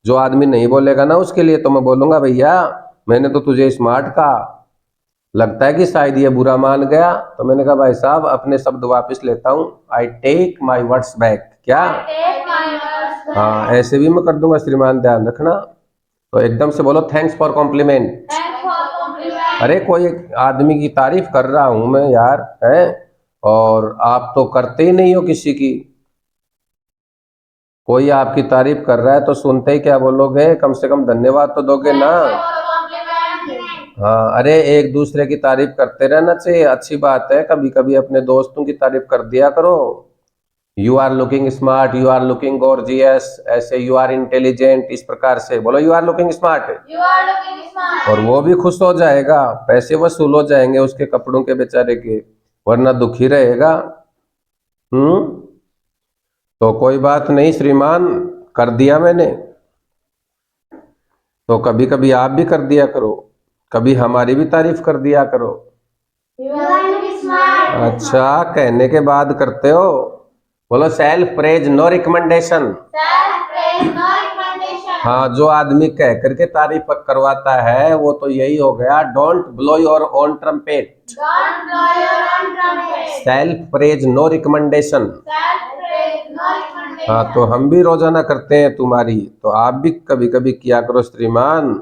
जो आदमी नहीं बोलेगा ना उसके लिए तो मैं बोलूंगा भैया मैंने तो तुझे स्मार्ट कहा, लगता है कि शायद ये बुरा मान गया, तो मैंने कहा भाई साहब अपने शब्द वापस लेता हूँ, I take my words back. क्या Take my words back. हाँ, ऐसे भी मैं कर दूंगा श्रीमान, ध्यान रखना। तो एकदम से बोलो thanks for compliment. Thanks for compliment. अरे कोई एक आदमी की तारीफ कर रहा हूं मैं यार, है, और आप तो करते ही नहीं हो किसी की। कोई आपकी तारीफ कर रहा है तो सुनते ही क्या बोलोगे, कम से कम धन्यवाद तो दोगे ना। Thanks for compliment. हाँ, अरे एक दूसरे की तारीफ करते रहना चाहिए, अच्छी बात है। कभी कभी अपने दोस्तों की तारीफ कर दिया करो। You are looking smart, you are looking gorgeous, ऐसे यू आर इंटेलिजेंट, इस प्रकार से बोलो you are looking smart, You are looking smart. और वो भी खुश हो जाएगा, पैसे वसूल हो जाएंगे उसके कपड़ों के बेचारे के, वरना दुखी रहेगा। तो कोई बात नहीं श्रीमान, कर दिया मैंने, तो कभी कभी आप भी कर दिया करो, कभी हमारी भी तारीफ कर दिया करो। You are looking smart. अच्छा, कहने के बाद करते हो, बोलो self praise no recommendation. Self praise, no recommendation. हाँ, जो आदमी कह करके तारीफ करवाता है वो तो यही हो गया, don't blow your own trumpet, Don't blow your own trumpet. Self praise no recommendation. Self praise, no recommendation. हाँ, तो हम भी रोजाना करते हैं तुम्हारी, तो आप भी कभी कभी किया करो श्रीमान,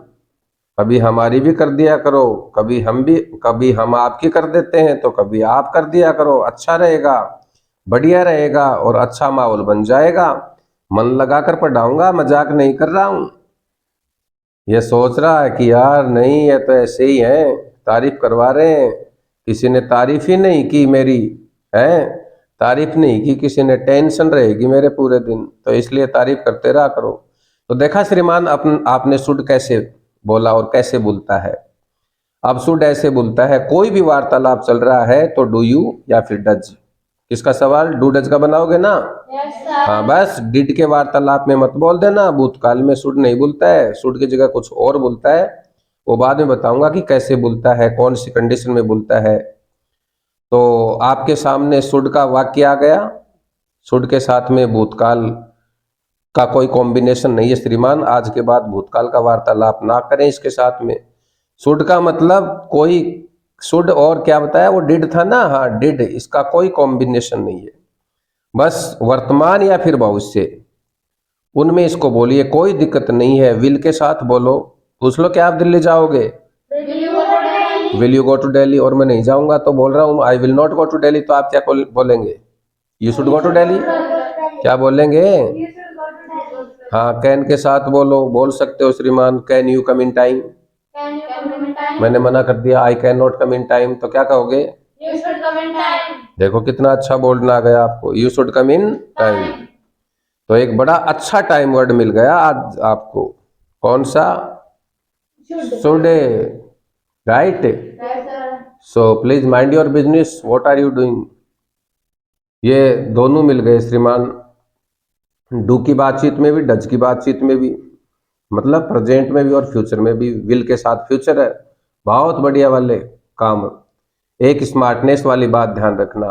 कभी हमारी भी कर दिया करो, कभी हम आपकी कर देते हैं तो कभी आप कर दिया करो। अच्छा रहेगा, बढ़िया रहेगा और अच्छा माहौल बन जाएगा। मन लगाकर पढ़ाऊंगा, मजाक नहीं कर रहा हूं। ये सोच रहा है कि यार नहीं ये तो ऐसे ही है, तारीफ करवा रहे हैं, किसी ने तारीफ ही नहीं की मेरी, है तारीफ नहीं की किसी ने, टेंशन रहेगी मेरे पूरे दिन, तो इसलिए तारीफ करते रहा करो। तो देखा श्रीमान आपने शुड कैसे बोला और कैसे बोलता है। अब शुड ऐसे बोलता है, कोई भी वार्तालाप चल रहा है तो डू यू या फिर डज, किसका सवाल, डू डज का बनाओगे ना। Yes, sir. हाँ, बस डिड के वार्तालाप में मत बोल देना, भूतकाल में शुड नहीं बोलता है, शुड की जगह कुछ और बोलता है, वो बाद में बताऊंगा कि कैसे बोलता है, कौन सी कंडीशन में बोलता है। तो आपके सामने शुड का वाक्य आ गया, शुड के साथ में भूतकाल का कोई कॉम्बिनेशन नहीं है श्रीमान, आज के बाद भूतकाल का वार्तालाप ना करें इसके साथ में। शुड का मतलब कोई शुड और क्या बताया, वो डिड था ना, हाँ डिड, इसका कोई कॉम्बिनेशन नहीं है, बस वर्तमान या फिर भविष्य उनमें इसको बोलिए, कोई दिक्कत नहीं है। विल के साथ बोलो, पूछ लो क्या आप दिल्ली जाओगे, Will you go to Delhi? Will you go to Delhi, और मैं नहीं जाऊंगा तो बोल रहा हूँ I will not go to Delhi, तो आप क्या बोलेंगे, you should go to Delhi, क्या बोलेंगे। You should go to Delhi. हाँ, कैन के साथ बोलो, बोल सकते हो श्रीमान can you come in time, Can you come in time? मैंने मना कर दिया I can not come in time, तो क्या कहोगे, You should come in time. देखो कितना अच्छा बोलना आ गया आपको, you should come in time. तो एक बड़ा अच्छा टाइम वर्ड मिल गया आज आपको, कौन सा, should, right. Yes, sir. So please mind your business, what are you doing, ये दोनों मिल गए श्रीमान, डू की बातचीत में भी, डज की बातचीत में भी, मतलब प्रेजेंट में भी और फ्यूचर में भी। विल के साथ फ्यूचर है, बहुत बढ़िया वाले काम। एक स्मार्टनेस वाली बात ध्यान रखना,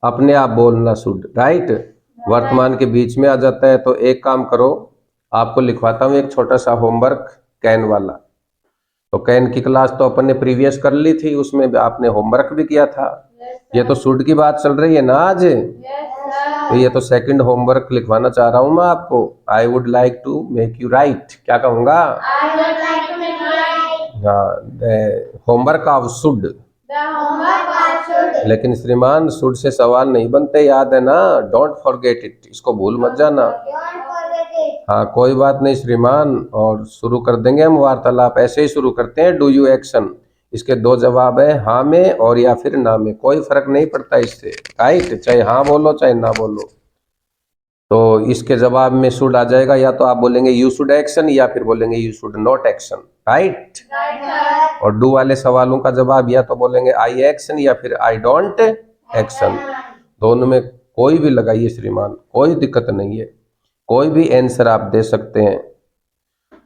अपने आप बोलना शुड, राइट, वर्तमान के बीच में आ जाता है, तो एक काम करो, आपको लिखवाता हूँ एक छोटा सा होमवर्क कैन वाला। तो कैन की क्लास तो अपन ने प्रीवियस कर ली थी, उसमें आपने होमवर्क भी किया था। ये तो शुड की बात चल रही है ना आज, तो ये तो सेकंड होमवर्क लिखवाना चाह रहा हूँ मैं आपको। I would like to make you right, क्या कहूँगा? I would like to make you write हाँ, homework of should. the homework I should. लेकिन श्रीमान शुड से सवाल नहीं बनते, याद है ना? डोंट फॉरगेट इट, इसको भूल मत जाना। Don't forget it. हाँ कोई बात नहीं श्रीमान, और शुरू कर देंगे हम वार्तालाप। ऐसे ही शुरू करते हैं, डू यू एक्शन। इसके दो जवाब है, हाँ में और या फिर ना में, कोई फर्क नहीं पड़ता इससे, राइट? चाहे हाँ बोलो चाहे ना बोलो। तो इसके जवाब में शुड आ जाएगा, या तो आप बोलेंगे यू शुड एक्शन या फिर बोलेंगे you should not action, right? Right, sir. और डू वाले सवालों का जवाब या तो बोलेंगे आई एक्शन या फिर आई डोंट एक्शन। दोनों में कोई भी लगाइए श्रीमान, कोई दिक्कत नहीं है, कोई भी आंसर आप दे सकते हैं।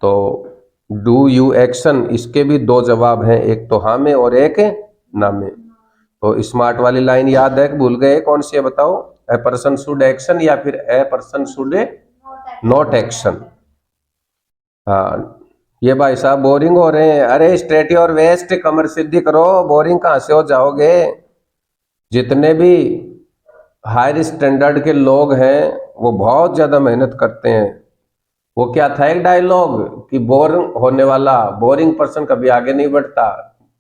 तो डू यू एक्शन, इसके भी दो जवाब हैं, एक तो हाँ में और एक ना में। तो स्मार्ट वाली लाइन याद है कि भूल गए? कौन सी है बताओ? ए पर्सन शुड एक्शन या फिर ए पर्सन शुड नॉट एक्शन। हाँ, ये भाई साहब बोरिंग हो रहे हैं। अरे स्ट्रेट और वेस्ट, कमर सीधी करो, बोरिंग कहाँ से हो जाओगे? जितने भी हायर स्टैंडर्ड के लोग हैं वो बहुत ज्यादा मेहनत करते हैं। वो क्या था एक डायलॉग कि बोरिंग होने वाला, बोरिंग पर्सन कभी आगे नहीं बढ़ता।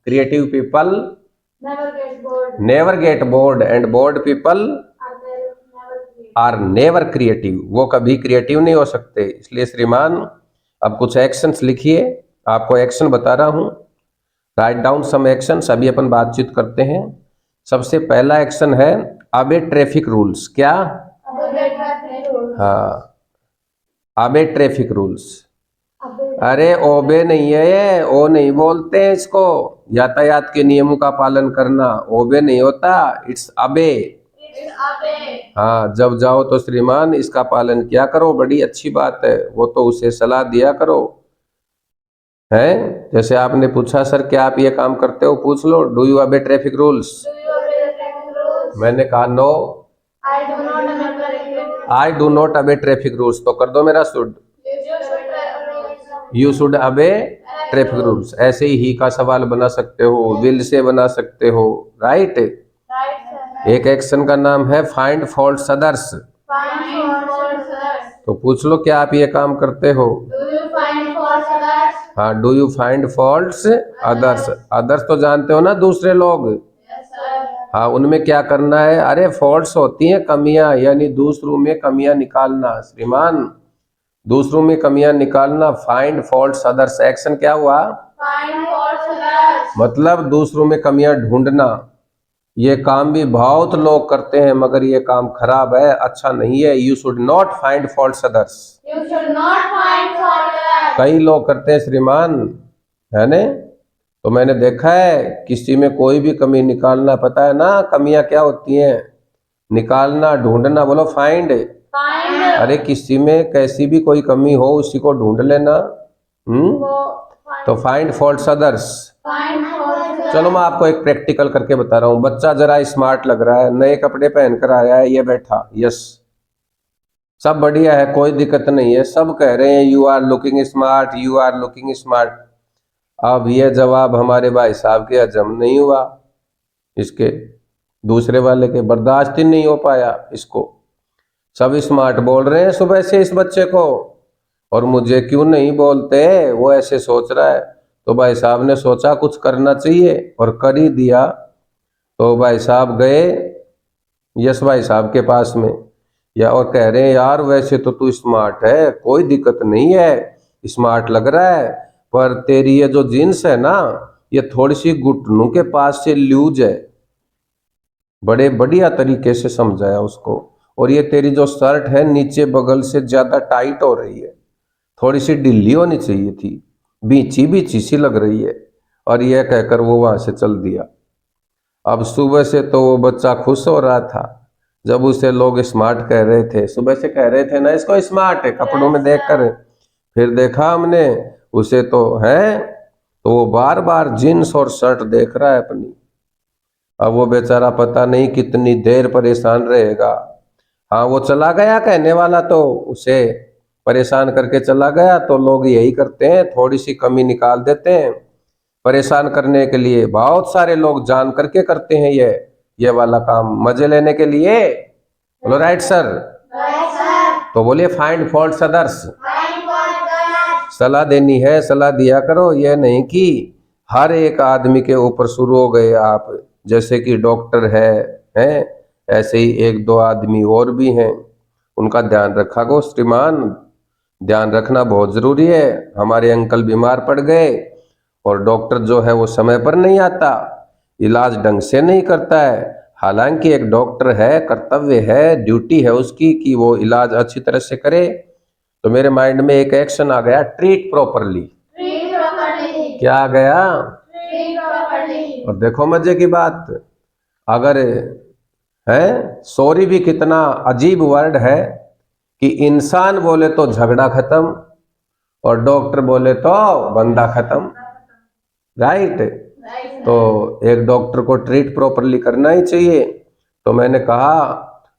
Creative people Never get bored. Never get bored and bored people Are there never get. Are never creative, वो कभी क्रिएटिव नहीं हो सकते। इसलिए श्रीमान अब कुछ एक्शंस लिखिए, आपको एक्शन बता रहा हूं। राइट डाउन सम एक्शंस, अभी अपन बातचीत करते हैं। सबसे पहला एक्शन है अबे ट्रैफिक रूल्स। क्या? Obey traffic rules. हाँ, अबे ट्रैफिक रूल्स। Obey. अरे ओबे नहीं है ये, ओ नहीं बोलते हैं इसको। यातायात के नियमों का पालन करना ओबे नहीं होता, इट्स अबे। It's obey. हाँ, जब जाओ तो श्रीमान इसका पालन किया करो, बड़ी अच्छी बात है। वो तो उसे सलाह दिया करो, है? जैसे आपने पूछा सर क्या आप ये काम करते हो, पूछ लो do you obey traffic rules. Do you obey the traffic rules? मैंने कहा no, I do not obey traffic rules. I do not obey traffic rules, तो कर दो मेरा should. You should obey. You should obey traffic rules. ऐसे ही का सवाल बना सकते हो, विल से बना सकते हो, राइट? Right, sir. एक एक्शन का नाम है find faults others. Find faults others. तो पूछ लो क्या आप ये काम करते हो। Do you find faults others? हाँ, do you find faults others. Others तो जानते हो ना, दूसरे लोग। Yes, sir. हाँ, उनमें क्या करना है? अरे फॉल्ट्स होती हैं कमियां, यानी दूसरों में कमियां निकालना। श्रीमान दूसरों में कमियां निकालना, फाइंड फॉल्ट्स अदर्स। एक्शन क्या हुआ? Find faults others. मतलब दूसरों में कमियां ढूंढना। ये काम भी बहुत लोग करते हैं मगर ये काम खराब है, अच्छा नहीं है। You should not find faults others. You should not find fault others. कई लोग करते हैं श्रीमान, है ने? तो मैंने देखा है किसी में कोई भी कमी निकालना, पता है ना कमियां क्या होती हैं? निकालना, ढूंढना, बोलो फाइंड। Find. अरे किसी में कैसी भी कोई कमी हो उसी को ढूंढ लेना। तो find faults others. Find faults others. चलो मैं आपको एक प्रैक्टिकल करके बता रहा हूँ। बच्चा जरा स्मार्ट लग रहा है, नए कपड़े पहन कर आया है, ये बैठा, यस सब बढ़िया है, कोई दिक्कत नहीं है। सब कह रहे हैं you are looking smart, you are looking smart. अब ये जवाब हमारे भाई साहब के हजम नहीं हुआ, इसके दूसरे वाले के बर्दाश्त ही नहीं हो पाया इसको। सब स्मार्ट बोल रहे हैं सुबह से इस बच्चे को, और मुझे क्यों नहीं बोलते? वो ऐसे सोच रहा है। तो भाई साहब ने सोचा कुछ करना चाहिए और कर ही दिया। तो भाई साहब गए यश भाई साहब के पास में, या और कह रहे हैं यार वैसे तो तू स्मार्ट है, कोई दिक्कत नहीं है, स्मार्ट लग रहा है, पर तेरी ये जो जीन्स है ना ये थोड़ी सी घुटनों के पास से लूज है। बड़े बढ़िया तरीके से समझाया उसको। और ये तेरी जो शर्ट है नीचे बगल से ज्यादा टाइट हो रही है, थोड़ी सी ढीली होनी चाहिए थी, बीची बीची सी लग रही है। और यह कहकर वो वहां से चल दिया। अब सुबह से तो वो बच्चा खुश हो रहा था जब उसे लोग स्मार्ट कह रहे थे। सुबह से कह रहे थे ना इसको स्मार्ट है, कपड़ों में देखकर। फिर देखा हमने उसे तो है, तो वो बार बार जीन्स और शर्ट देख रहा है अपनी। अब वो बेचारा पता नहीं कितनी देर परेशान रहेगा। हाँ वो चला गया कहने वाला, तो उसे परेशान करके चला गया। तो लोग यही करते हैं, थोड़ी सी कमी निकाल देते हैं परेशान करने के लिए। बहुत सारे लोग जान करके करते हैं ये वाला काम मजे लेने के लिए। बोलो राइट सर। Right, sir. तो बोलिए find faults others. Find fault others. सलाह देनी है सलाह दिया करो, ये नहीं कि हर एक आदमी के ऊपर शुरू हो गए आप। जैसे कि डॉक्टर है ऐसे ही एक दो आदमी और भी हैं, उनका ध्यान रखा करो श्रीमान। ध्यान रखना बहुत जरूरी है। हमारे अंकल बीमार पड़ गए और डॉक्टर जो है वो समय पर नहीं आता, इलाज ढंग से नहीं करता है। हालांकि एक डॉक्टर है, कर्तव्य है, ड्यूटी है उसकी कि वो इलाज अच्छी तरह से करे। तो मेरे माइंड में एक एक्शन आ गया, ट्रीट प्रॉपरली। Treat properly. क्या आ गया? Treat properly. और देखो मजे की बात, अगर है सॉरी भी कितना अजीब वर्ड है कि इंसान बोले तो झगड़ा खत्म और डॉक्टर बोले तो बंदा खत्म। राइट। Right. तो एक डॉक्टर को ट्रीट प्रॉपरली करना ही चाहिए। तो मैंने कहा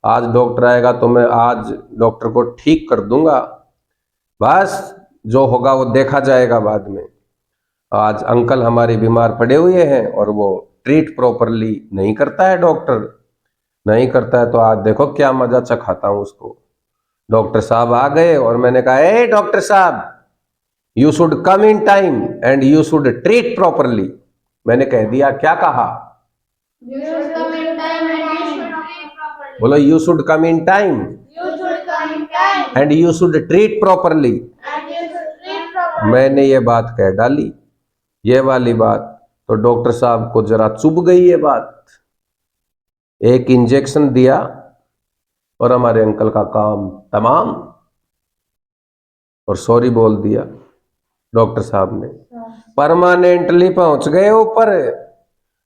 आज डॉक्टर आएगा तो मैं आज डॉक्टर को ठीक कर दूंगा, बस जो होगा वो देखा जाएगा बाद में। आज अंकल हमारे बीमार पड़े हुए हैं और वो ट्रीट प्रॉपरली नहीं करता है, डॉक्टर नहीं करता है। तो आज देखो क्या मजा चखाता हूं उसको। डॉक्टर साहब आ गए और मैंने कहा ए डॉक्टर साहब, you should come in time and you should treat properly. मैंने कह दिया, क्या कहा? You should come in time and you should treat properly. बोलो you should come in time You should come in time and you should treat properly. and you should treat properly. मैंने ये बात कह डाली, ये वाली बात। तो डॉक्टर साहब को जरा चुभ गई ये बात, एक इंजेक्शन दिया और हमारे अंकल का काम तमाम। और सॉरी बोल दिया डॉक्टर साहब ने, परमानेंटली पहुंच गए ऊपर।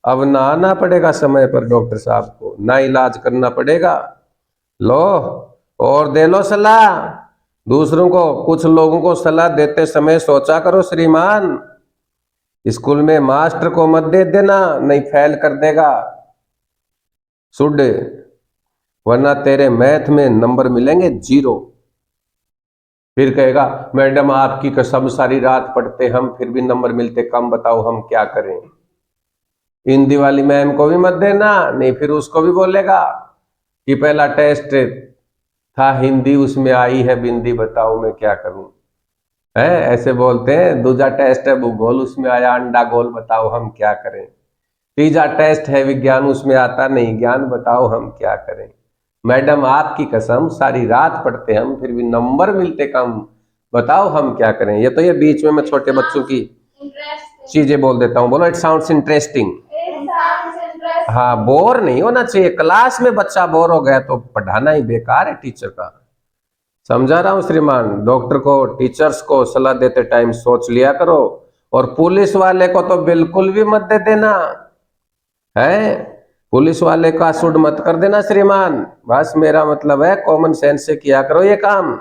अब ना आना पड़ेगा समय पर डॉक्टर साहब को, ना इलाज करना पड़ेगा। लो और दे लो सलाह दूसरों को। कुछ लोगों को सलाह देते समय सोचा करो श्रीमान, स्कूल में मास्टर को मत दे देना, नहीं फेल कर देगा शुड, वरना तेरे मैथ में नंबर मिलेंगे 0। फिर कहेगा मैडम आपकी कसम सारी रात पढ़ते हम फिर भी नंबर मिलते कम, बताओ हम क्या करें। हिंदी वाली मैम को भी मत देना, नहीं फिर उसको भी बोलेगा कि पहला टेस्ट था हिंदी उसमें आई है बिंदी, बताओ मैं क्या करूं। है ऐसे बोलते हैं। दूसरा टेस्ट है भूगोल, उसमें आया अंडा गोल, बताओ हम क्या करें। तीसरा टेस्ट है विज्ञान, उसमें आता नहीं ज्ञान, बताओ हम क्या करें। मैडम आपकी कसम सारी रात पढ़ते हम फिर भी नंबर मिलते कम, बताओ हम क्या करें। ये तो ये बीच में मैं छोटे बच्चों की Interesting. चीजें बोल देता हूँ। बोलो it sounds interesting. It sounds interesting. हाँ, बोर नहीं होना चाहिए। क्लास में बच्चा बोर हो गया तो पढ़ाना ही बेकार है टीचर का। समझा रहा हूँ श्रीमान। डॉक्टर को टीचर्स को सलाह देते टाइम सोच लिया करो। और पुलिस वाले को तो बिल्कुल भी मत दे देना है, पुलिस वाले का सुड मत कर देना श्रीमान। बस मेरा मतलब है कॉमन सेंस से किया करो ये काम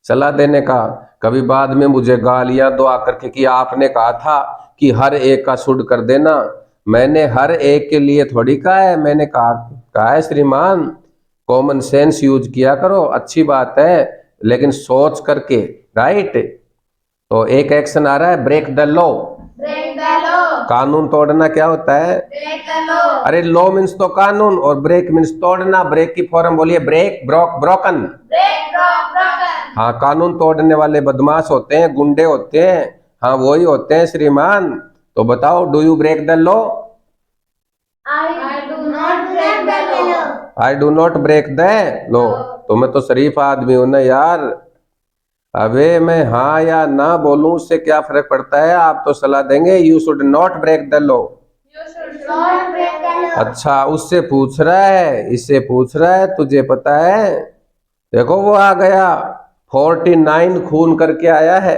सलाह देने का। कभी बाद में मुझे गालियां दो आकर के कि आपने कहा था कि हर एक का सुड कर देना। मैंने हर एक के लिए थोड़ी कहा है, मैंने कहा है श्रीमान कॉमन सेंस यूज किया करो, अच्छी बात है लेकिन सोच करके। राइट। तो एक एक्शन आ रहा है break the law. Break the law. कानून तोड़ना क्या होता है? Break the law. अरे लॉ मीन्स तो कानून और ब्रेक मीन्स तोड़ना। ब्रेक की फॉर्म बोलिए break, broke, broken. Break, broke, broken. हाँ, कानून तोड़ने वाले बदमाश होते हैं, गुंडे होते हैं, हाँ वही होते हैं श्रीमान। तो बताओ do you break the law? I do not break the law. I do not break the law. तो मैं तो शरीफ आदमी हूं ना यार। अबे मैं हाँ या ना बोलूं उससे क्या फर्क पड़ता है। आप तो सलाह देंगे you should not break the law. You should not break the law. अच्छा, उससे पूछ रहा है, इससे पूछ रहा है तुझे पता है? देखो वो आ गया 49 खून करके आया है,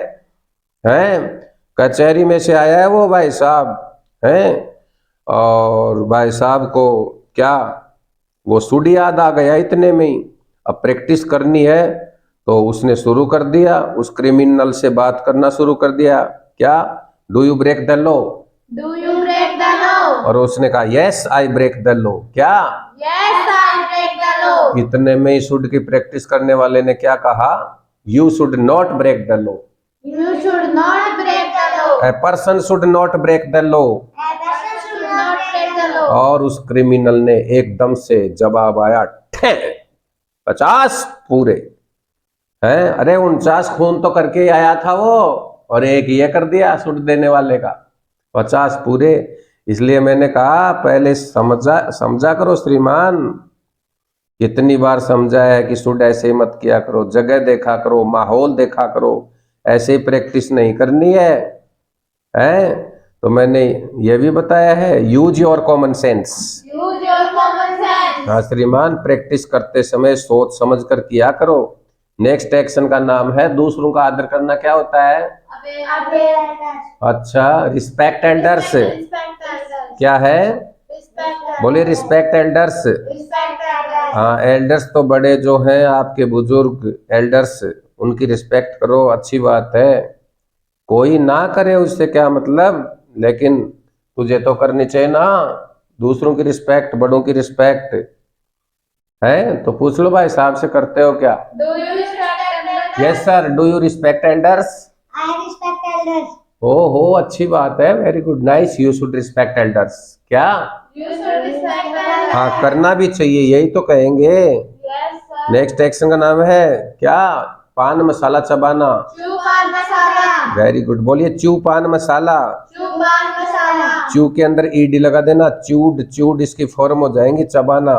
हैं कचहरी में से आया है वो भाई साहब, हैं। और भाई साहब को क्या वो सुड याद आ गया इतने में ही। अब प्रैक्टिस करनी है तो उसने शुरू कर दिया, उस क्रिमिनल से बात करना शुरू कर दिया। क्या? Do you break the law? Do you break the law? और उसने कहा yes I break the law. क्या? Yes, I break the law. इतने में ही शुड की प्रैक्टिस करने वाले ने क्या कहा? You should not break the law. You should not break the law. A person should not break the law. A person should not break the law. और उस क्रिमिनल ने एकदम से जवाब आया, ठे 50 पूरे हैं। अरे 49 खून तो करके ही आया था वो, और एक ये कर दिया सुट देने वाले का 50 पूरे। इसलिए मैंने कहा पहले समझा करो श्रीमान, कितनी बार समझा है कि सुट ऐसे मत किया करो, जगह देखा करो, माहौल देखा करो, ऐसे ही प्रैक्टिस नहीं करनी है? तो मैंने ये भी बताया है, use your common sense. Use your common sense. हाँ श्रीमान, प्रैक्टिस करते समय सोच समझ कर किया करो। नेक्स्ट एक्शन का नाम है दूसरों का आदर करना। क्या होता है? Obey. अच्छा, रिस्पेक्ट एल्डर्स। Respect others. क्या है? Respect others. बोलिए रिस्पेक्ट एल्डर्स। Respect others. हाँ, एल्डर्स तो बड़े जो हैं आपके बुजुर्ग एल्डर्स, उनकी रिस्पेक्ट करो, अच्छी बात है। कोई ना करे उससे क्या मतलब, लेकिन तुझे तो करनी चाहिए ना, दूसरों की रिस्पेक्ट, बड़ों की रिस्पेक्ट है। तो पूछ लो भाई साहब से, करते हो क्या? Do you respect elders? Yes sir, do you respect elders? I respect elders. ओहो, अच्छी बात है, very good, nice, you should respect elders. क्या? You should respect elders. हाँ, करना भी चाहिए, यही तो कहेंगे। Yes, sir. नेक्स्ट एक्शन का नाम है क्या? पान मसाला चबाना। Chew pan masala. Very good, बोलिए चू पान मसाला। Chew pan masala. चू के अंदर ईडी लगा देना, च्यूड, च्यूड इसकी फॉर्म हो जाएंगी चबाना।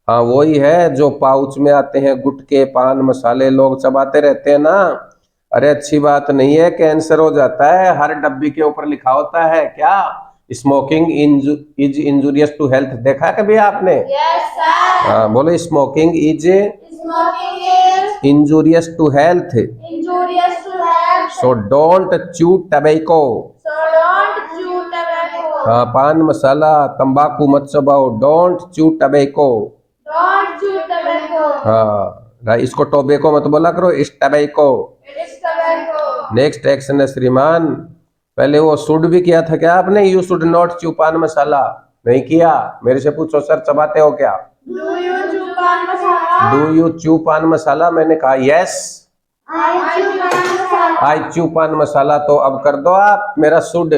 हाँ, वही है जो पाउच में आते हैं गुटके, पान मसाले, लोग चबाते रहते हैं ना। अरे अच्छी बात नहीं है, कैंसर हो जाता है। हर डब्बी के ऊपर लिखा होता है क्या? Smoking is injurious to health. देखा कभी आपने? Yes, sir. हाँ, बोलो smoking is Smoking is injurious to health, injurious to health. So don't chew tobacco. So don't chew tobacco. हाँ, पान मसाला तंबाकू मत चबाओ, don't chew tobacco. Don't chew tobacco. हाँ, इसको टोबैको मत बोला करो, इस tobacco. It is tobacco. Next action है श्रीमान, पहले वो शुड भी किया था क्या आपने? यू शुड नॉट च्यू पान मसाला नहीं किया? मेरे से पूछो सर, चबाते हो क्या? Do you chew pan masala? Do you chew पान मसाला? मैंने कहा yes, I chew pan masala. I chew पान मसाला। तो अब कर दो आप मेरा should.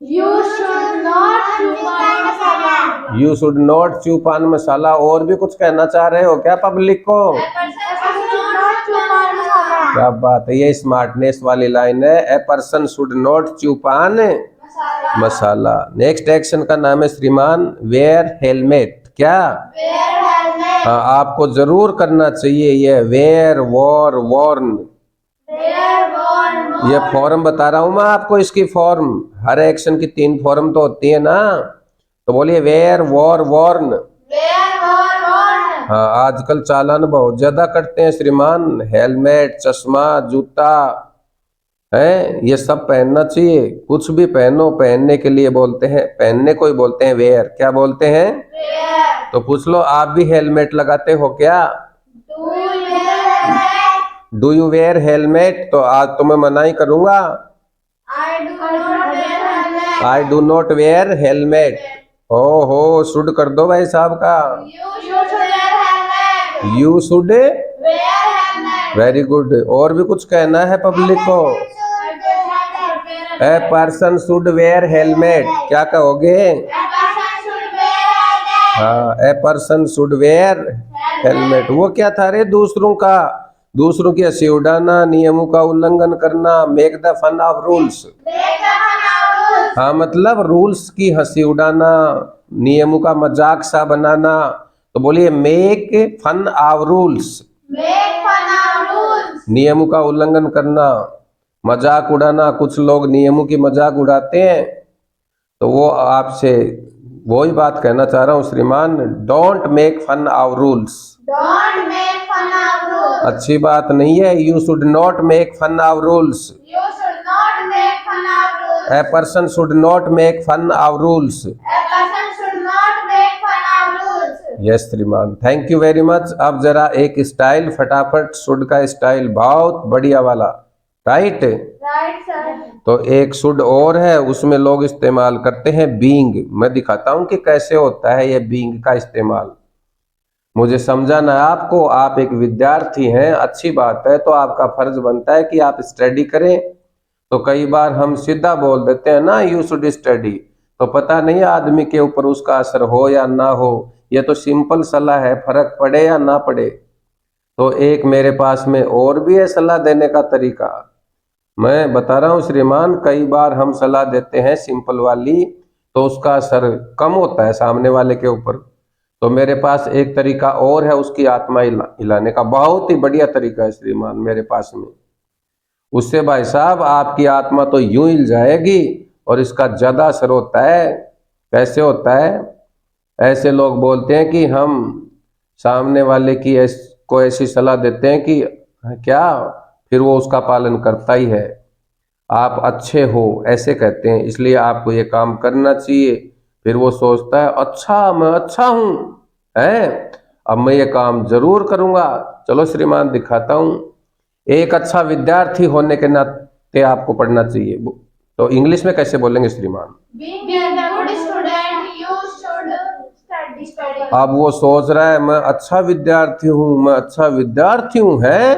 You should not chew pan masala. You should not chew पान मसाला। और भी कुछ कहना चाह रहे हो क्या पब्लिक को? A person should not chew pan masala. क्या बात है, ये स्मार्टनेस वाली लाइन है। A person should not chew paan Masala. Masala. Next action का नाम है श्रीमान वेयर हेलमेट। क्या? Wear helmet. हाँ, आपको जरूर करना चाहिए ये wear, wore, worn. Wear worn. ये फॉर्म बता रहा हूं मैं आपको, इसकी फॉर्म। हर एक्शन की 3 फॉर्म तो होती है ना, तो बोलिए wear, wore, worn. Wear worn. हाँ, आजकल चालान बहुत ज्यादा कटते हैं श्रीमान। हेलमेट, चश्मा, जूता है, ये सब पहनना चाहिए। कुछ भी पहनो, पहनने के लिए बोलते हैं, पहनने को ही बोलते हैं वेयर। क्या बोलते हैं? Wear. तो पूछ लो, आप भी हेलमेट लगाते हो क्या? Do you wear helmet? Do you where helmet? तो आज तो मैं मना ही करूंगा, I do not wear helmet. I do not where helmet. ओहो, शुड कर दो भाई साहब का। You should wear helmet. You should, Wear helmet. Very good. और भी कुछ कहना है पब्लिक को? ए पर्सन शुड वेयर हेलमेट। क्या कहोगे? हाँ, ए पर्सन शुड वेयर हेलमेट। वो क्या था रे? दूसरों की हंसी उड़ाना, नियमों का उल्लंघन करना, make the fun of rules. हाँ, मतलब रूल्स की हंसी उड़ाना, नियमों का मजाक सा बनाना। तो बोलिए मेक फन ऑफ रूल्स। नियमों का उल्लंघन करना, मजाक उड़ाना। कुछ लोग नियमों की मजाक उड़ाते हैं, तो वो आपसे वही बात कहना चाह रहा हूँ श्रीमान, don't make fun of rules. अच्छी बात नहीं है। You should not make fun of rules. A person should not make fun of rules. Yes श्रीमान, थैंक यू वेरी मच। अब जरा एक स्टाइल फटाफट, शुड का स्टाइल बहुत बढ़िया वाला, राइट? तो एक शुड और है, उसमें लोग इस्तेमाल करते हैं बीइंग। मैं दिखाता हूं कि कैसे होता है ये बीइंग का इस्तेमाल। मुझे समझाना है आपको, आप एक विद्यार्थी हैं, अच्छी बात है, तो आपका फर्ज बनता है कि आप स्टडी करें। तो कई बार हम सीधा बोल देते हैं ना, यू शुड स्टडी, तो पता नहीं आदमी के ऊपर उसका असर हो या ना हो। ये तो सिंपल सलाह है, फर्क पड़े या ना पड़े। तो एक मेरे पास में और भी है सलाह देने का तरीका। मैं बता रहा हूँ श्रीमान, कई बार हम सलाह देते हैं सिंपल वाली, तो उसका असर कम होता है सामने वाले के ऊपर। तो मेरे पास एक तरीका और है उसकी आत्मा हिलाने का, बहुत ही बढ़िया तरीका है श्रीमान मेरे पास में। उससे भाई साहब आपकी आत्मा तो यूं हिल जाएगी, और इसका ज्यादा असर होता है। कैसे होता है? ऐसे लोग बोलते हैं कि हम सामने वाले की को ऐसी सलाह देते हैं कि क्या, फिर वो उसका पालन करता ही है। आप अच्छे हो ऐसे कहते हैं, इसलिए आपको ये काम करना चाहिए। फिर वो सोचता है अच्छा मैं अच्छा हूं, है, अब मैं ये काम जरूर करूंगा। चलो श्रीमान दिखाता हूं। एक अच्छा विद्यार्थी होने के नाते आपको पढ़ना चाहिए। तो इंग्लिश में कैसे बोलेंगे श्रीमान? Being a good student, you should study. अब वो सोच रहा है मैं अच्छा विद्यार्थी हूँ, मैं अच्छा विद्यार्थी हूँ, है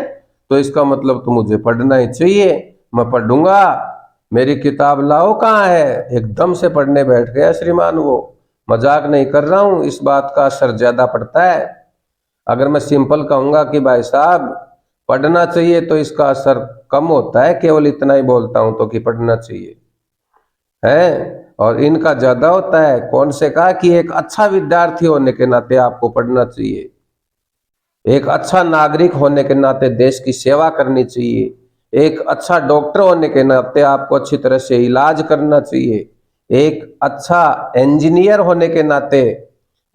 तो इसका मतलब तो मुझे पढ़ना ही चाहिए, मैं पढ़ूंगा। मेरी किताब लाओ, कहाँ है? एकदम से पढ़ने बैठ गया श्रीमान वो। मजाक नहीं कर रहा हूँ, इस बात का असर ज्यादा पड़ता है। अगर मैं सिंपल कहूंगा कि भाई साहब पढ़ना चाहिए, तो इसका असर कम होता है। केवल इतना ही बोलता हूं तो कि पढ़ना चाहिए, है, और इनका ज्यादा होता है। कौन से कहा कि एक अच्छा विद्यार्थी होने के नाते आपको पढ़ना चाहिए, एक अच्छा नागरिक होने के नाते देश की सेवा करनी चाहिए, एक अच्छा डॉक्टर होने के नाते आपको अच्छी तरह से इलाज करना चाहिए, एक अच्छा इंजीनियर होने के नाते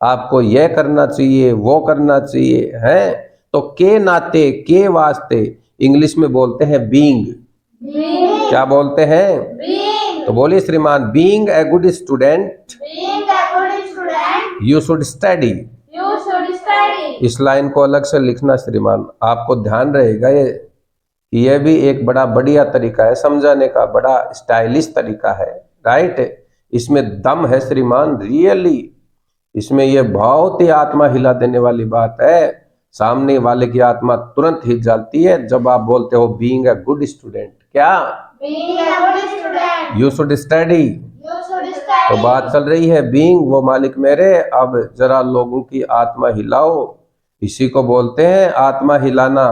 आपको यह करना चाहिए, वो करना चाहिए, है। तो के नाते, के वास्ते इंग्लिश में बोलते हैं बीइंग। क्या बोलते हैं? Being. तो बोलिए श्रीमान, being a good student Being a good student, you should study. you should study. इस लाइन को अलग से लिखना श्रीमान, आपको ध्यान रहेगा ये भी एक बड़ा बढ़िया तरीका है समझाने का, बड़ा स्टाइलिश तरीका है, राइट। इसमें दम है श्रीमान, रियली इसमें ये बहुत ही आत्मा हिला देने वाली बात है। सामने वाले की आत्मा तुरंत हिल जाती है जब आप बोलते हो बीइंग अ गुड स्टूडेंट। क्या? Being a good student, you should study. you should तो study. बात चल रही है बीइंग, वो मालिक मेरे, अब जरा लोगों की आत्मा हिलाओ। इसी को बोलते हैं आत्मा हिलाना।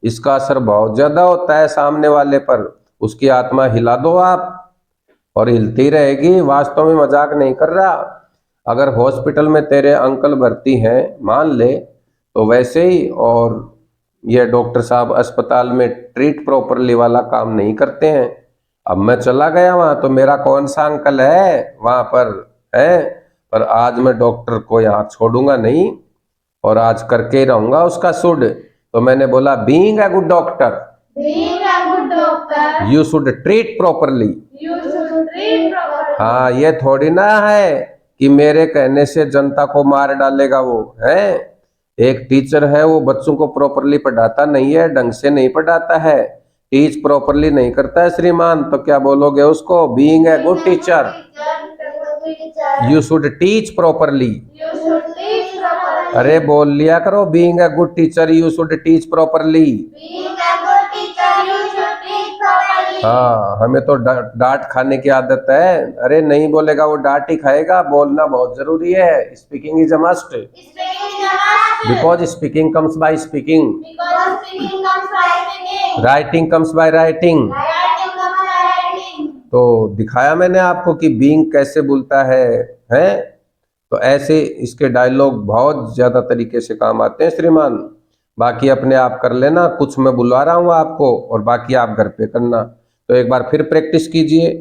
इसका असर बहुत ज्यादा होता है सामने वाले पर। उसकी आत्मा हिला दो आप, और हिलती रहेगी। वास्तव में मजाक नहीं कर रहा। अगर हॉस्पिटल में तेरे अंकल भर्ती हैं मान ले, तो वैसे ही, और ये डॉक्टर साहब अस्पताल में ट्रीट प्रॉपरली वाला काम नहीं करते हैं। अब मैं चला गया वहां, तो मेरा कौन सा अंकल है वहां पर, है, पर आज मैं डॉक्टर को यहाँ छोड़ूंगा नहीं, और आज करके ही रहूंगा उसका सुड। तो मैंने बोला being a good doctor Being a good doctor, you should treat properly. you should treat properly. हाँ, ये थोड़ी ना है कि मेरे कहने से जनता को मार डालेगा वो, है। एक टीचर है, वो बच्चों को प्रॉपरली पढ़ाता नहीं है, ढंग से नहीं पढ़ाता है, टीच प्रॉपरली नहीं करता है श्रीमान, तो क्या बोलोगे उसको? Being a good teacher you should teach properly. You should teach properly. अरे बोल लिया करो, being a good teacher you should teach properly. Being a good teacher, you should teach properly. हाँ, हमें तो डांट खाने की आदत है। अरे नहीं बोलेगा वो डांट ही खाएगा। बोलना बहुत जरूरी है। Speaking is a must, Speaking is a must. Because speaking comes by speaking, Because speaking comes by speaking. Writing comes by writing. Writing comes by writing. तो दिखाया मैंने आपको कि बीइंग कैसे बोलता है। तो ऐसे इसके डायलॉग बहुत ज्यादा तरीके से काम आते हैं श्रीमान। बाकी अपने आप कर लेना, कुछ मैं बुला रहा हूँ आपको, और बाकी आप घर पे करना। तो एक बार फिर प्रैक्टिस कीजिए।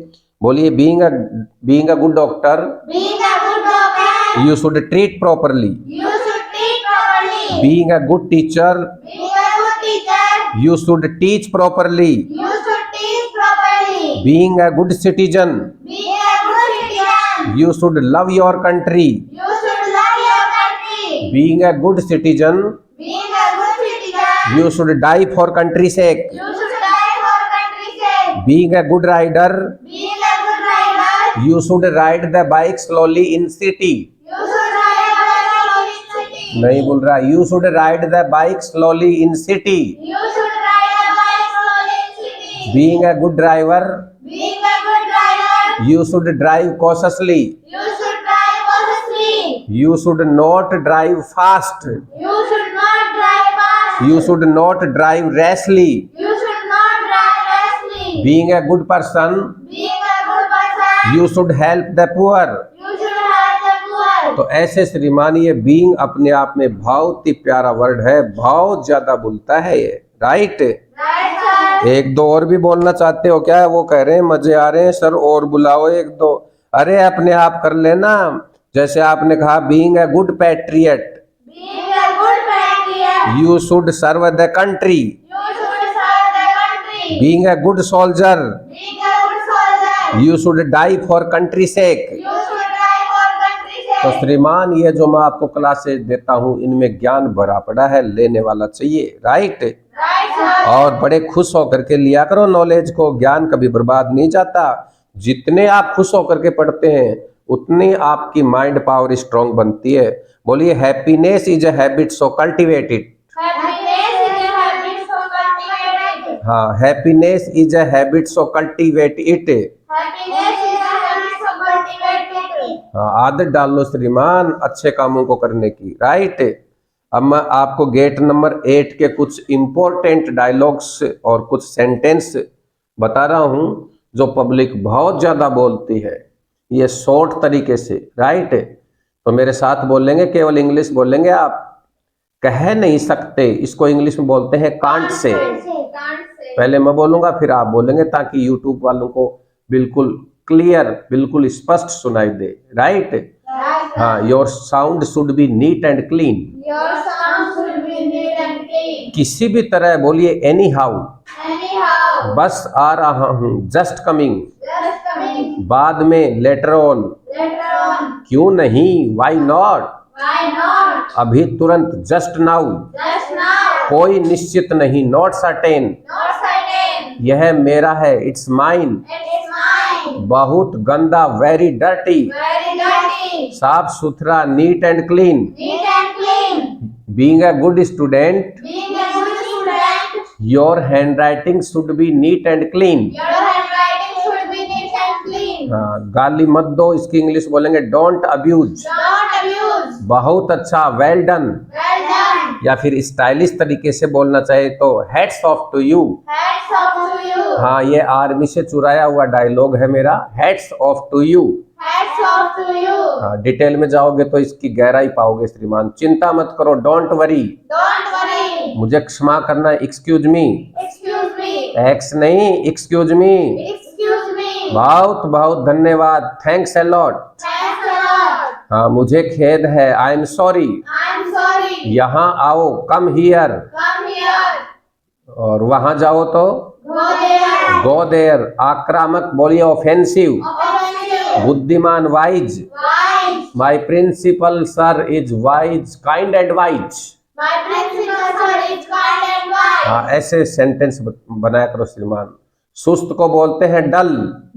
बोलिए being a good doctor Being a good doctor, you should treat properly. you should treat properly. Being a good teacher Being a good teacher, you should teach properly. you should teach properly. Being a good citizen Being a good citizen, you should love your country. you should love your country. Being a good citizen Being a good citizen, you should die for country sake. you should die for country's sake. Being a good rider Being a good rider, you should ride the bike slowly in city. you should ride a bike in city. नहीं बोल रहा। You should ride the bike slowly in city. You should ride a bike slowly in city. Being a good driver, Being a good driver, you should drive cautiously. you should drive cautiously. You should not drive fast. You should not drive fast. You should not drive rashly. You should not drive rashly. Being a good person, Being a good person, you should help the poor. you should help the poor. तो ऐसे श्रीमान ये being अपने आप में बहुत ही प्यारा word है, बहुत ज्यादा बोलता है ये, राइट। Right, sir? एक दो और भी बोलना चाहते हो क्या? वो कह रहे हैं मजे आ रहे हैं सर, और बुलाओ एक दो। अरे अपने आप कर लेना। जैसे आपने कहा being a good patriot, Being a good patriot, you should serve the country. you should serve the country. Being a good soldier, Being a good soldier, you should die for country sake. you should die for country's तो sake. श्रीमान ये जो मैं आपको classes देता हूँ इनमें ज्ञान भरा पड़ा है, लेने वाला चाहिए, राइट। Right, sir? और बड़े खुश होकर के लिया करो नॉलेज को, ज्ञान कभी बर्बाद नहीं जाता। जितने आप खुश होकर के पढ़ते हैं उतनी आपकी माइंड पावर स्ट्रांग बनती है। बोलिए happiness is a habit so cultivated. Happiness is a habit so cultivated. हाँ, happiness is a habit so cultivate it. Happiness is a habit so cultivated. हाँ, आदत डाल लो श्रीमान अच्छे कामों को करने की, राइट। अब मैं आपको गेट नंबर 8 के कुछ इंपॉर्टेंट डायलॉग्स और कुछ सेंटेंस बता रहा हूं जो पब्लिक बहुत ज्यादा बोलती है, ये शॉर्ट तरीके से, राइट। तो मेरे साथ बोलेंगे, केवल इंग्लिश बोलेंगे आप। कह नहीं सकते, इसको इंग्लिश में बोलते हैं कांट से। Can't say. पहले मैं बोलूंगा फिर आप बोलेंगे, ताकि यूट्यूब वालों को बिल्कुल क्लियर, बिल्कुल स्पष्ट सुनाई दे, राइट। Right, sir? हाँ, your sound should be neat and clean. Your sound should be neat and clean. किसी भी तरह बोलिए एनी हाउ, Anyhow, बस आ रहा हूँ, जस्ट कमिंग। just coming. बाद में लेटर ऑन, Later on, क्यों नहीं, वाई नॉट। why not? अभी तुरंत, जस्ट नाउ। Just now, कोई निश्चित नहीं, नॉट सर्टेन। not certain. यह मेरा है, it's mine. It is mine. बहुत गंदा, वेरी डर्टी। Very dirty. साफ सुथरा, neat and clean. Neat and clean. Being a good student, Being a good student, your hand writing should be neat and clean. your handwriting should be neat and clean. गाली मत दो, इसकी English बोलेंगे don't abuse. Don't abuse. बहुत अच्छा, well done. Well done. या फिर stylish तरीके से बोलना चाहे तो hats off to you. Hats off to you. हाँ, ये आर्मी से चुराया हुआ डायलॉग है मेरा, hats off to you. Hats off to you. हाँ, डिटेल में जाओगे तो इसकी गहराई पाओगे श्रीमान। चिंता मत करो, डोंट वरी। Don't worry. मुझे क्षमा करना, excuse me. Excuse me. X नहीं, एक्सक्यूज मी। Excuse me. बहुत बहुत धन्यवाद, thanks a lot. Thanks a lot. हाँ, मुझे खेद है, I am sorry. I'm sorry. यहाँ आओ, कम हियर। Come here. और वहां जाओ तो Go there. Go there. आक्रामक बोलिए ऑफेंसिव। Offensive. बुद्धिमान, wise. Wise. My principal sir is wise, kind and wise. My principal sir is kind and wise. हाँ, ऐसे सेंटेंस बनाया करो श्रीमान। सुस्त को बोलते हैं डल।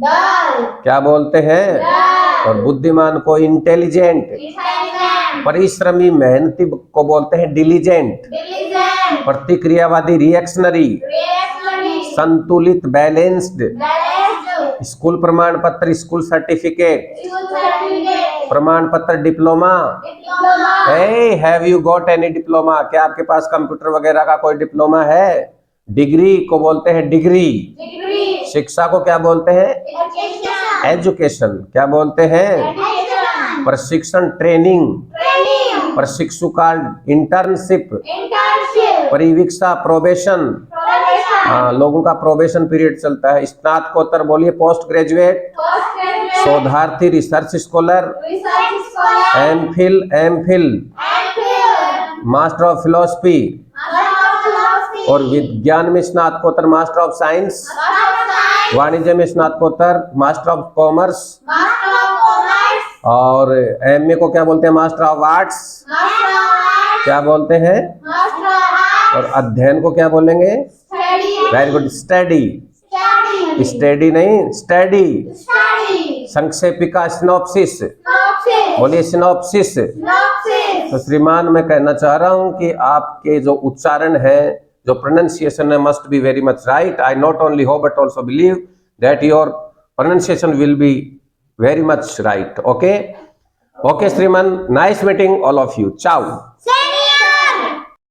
Dull. क्या बोलते हैं? Dull. और बुद्धिमान को इंटेलिजेंट। Intelligent. परिश्रमी, मेहनती को बोलते हैं डिलीजेंट। Diligent. प्रतिक्रियावादी, रिएक्शनरी। Reactionary. संतुलित, बैलेंस्ड। Balanced. स्कूल प्रमाण पत्र, स्कूल सर्टिफिकेट। School certificate. प्रमाण पत्र, diploma. Diploma. Hey, have you got any diploma? क्या आपके पास कंप्यूटर वगैरह का कोई डिप्लोमा है? डिग्री को बोलते हैं डिग्री। Degree. शिक्षा को क्या बोलते हैं? Education. एजुकेशन। क्या बोलते हैं? Education. प्रशिक्षण, ट्रेनिंग। Training. प्रशिक्षु का इंटर्नशिप। Internship. परिवीक्षा, प्रोबेशन। Probation. हाँ, लोगों का प्रोबेशन पीरियड चलता है। स्नातकोत्तर बोलिए पोस्ट ग्रेजुएट। Postgraduate. शोधार्थी, research scholar. Research scholar. MPhil, MPhil. MPhil. Master of philosophy. Master of Philosophy. और विज्ञान में स्नातकोत्तर master of science. Master of Science. वाणिज्य में स्नातकोत्तर master of commerce. Master of Commerce. और एमए को क्या बोलते हैं? Master of arts. Master of Arts. क्या बोलते हैं? Master of Arts. और अध्ययन को क्या बोलेंगे? Study. Very good, study. Study. Study नहीं, स्टडी। Study. संक्षेपिका, सिनॉप्सिस। Synopsis. बोलिए सिनॉप्सिस। Synopsis. तो श्रीमान मैं कहना चाह रहा हूं कि आपके जो उच्चारण है, जो प्रोनाउंसिएशन है, must be very much right. I not only hope but also believe that your pronunciation will be very much right. Okay, okay, Sriman, nice meeting all of you. Ciao.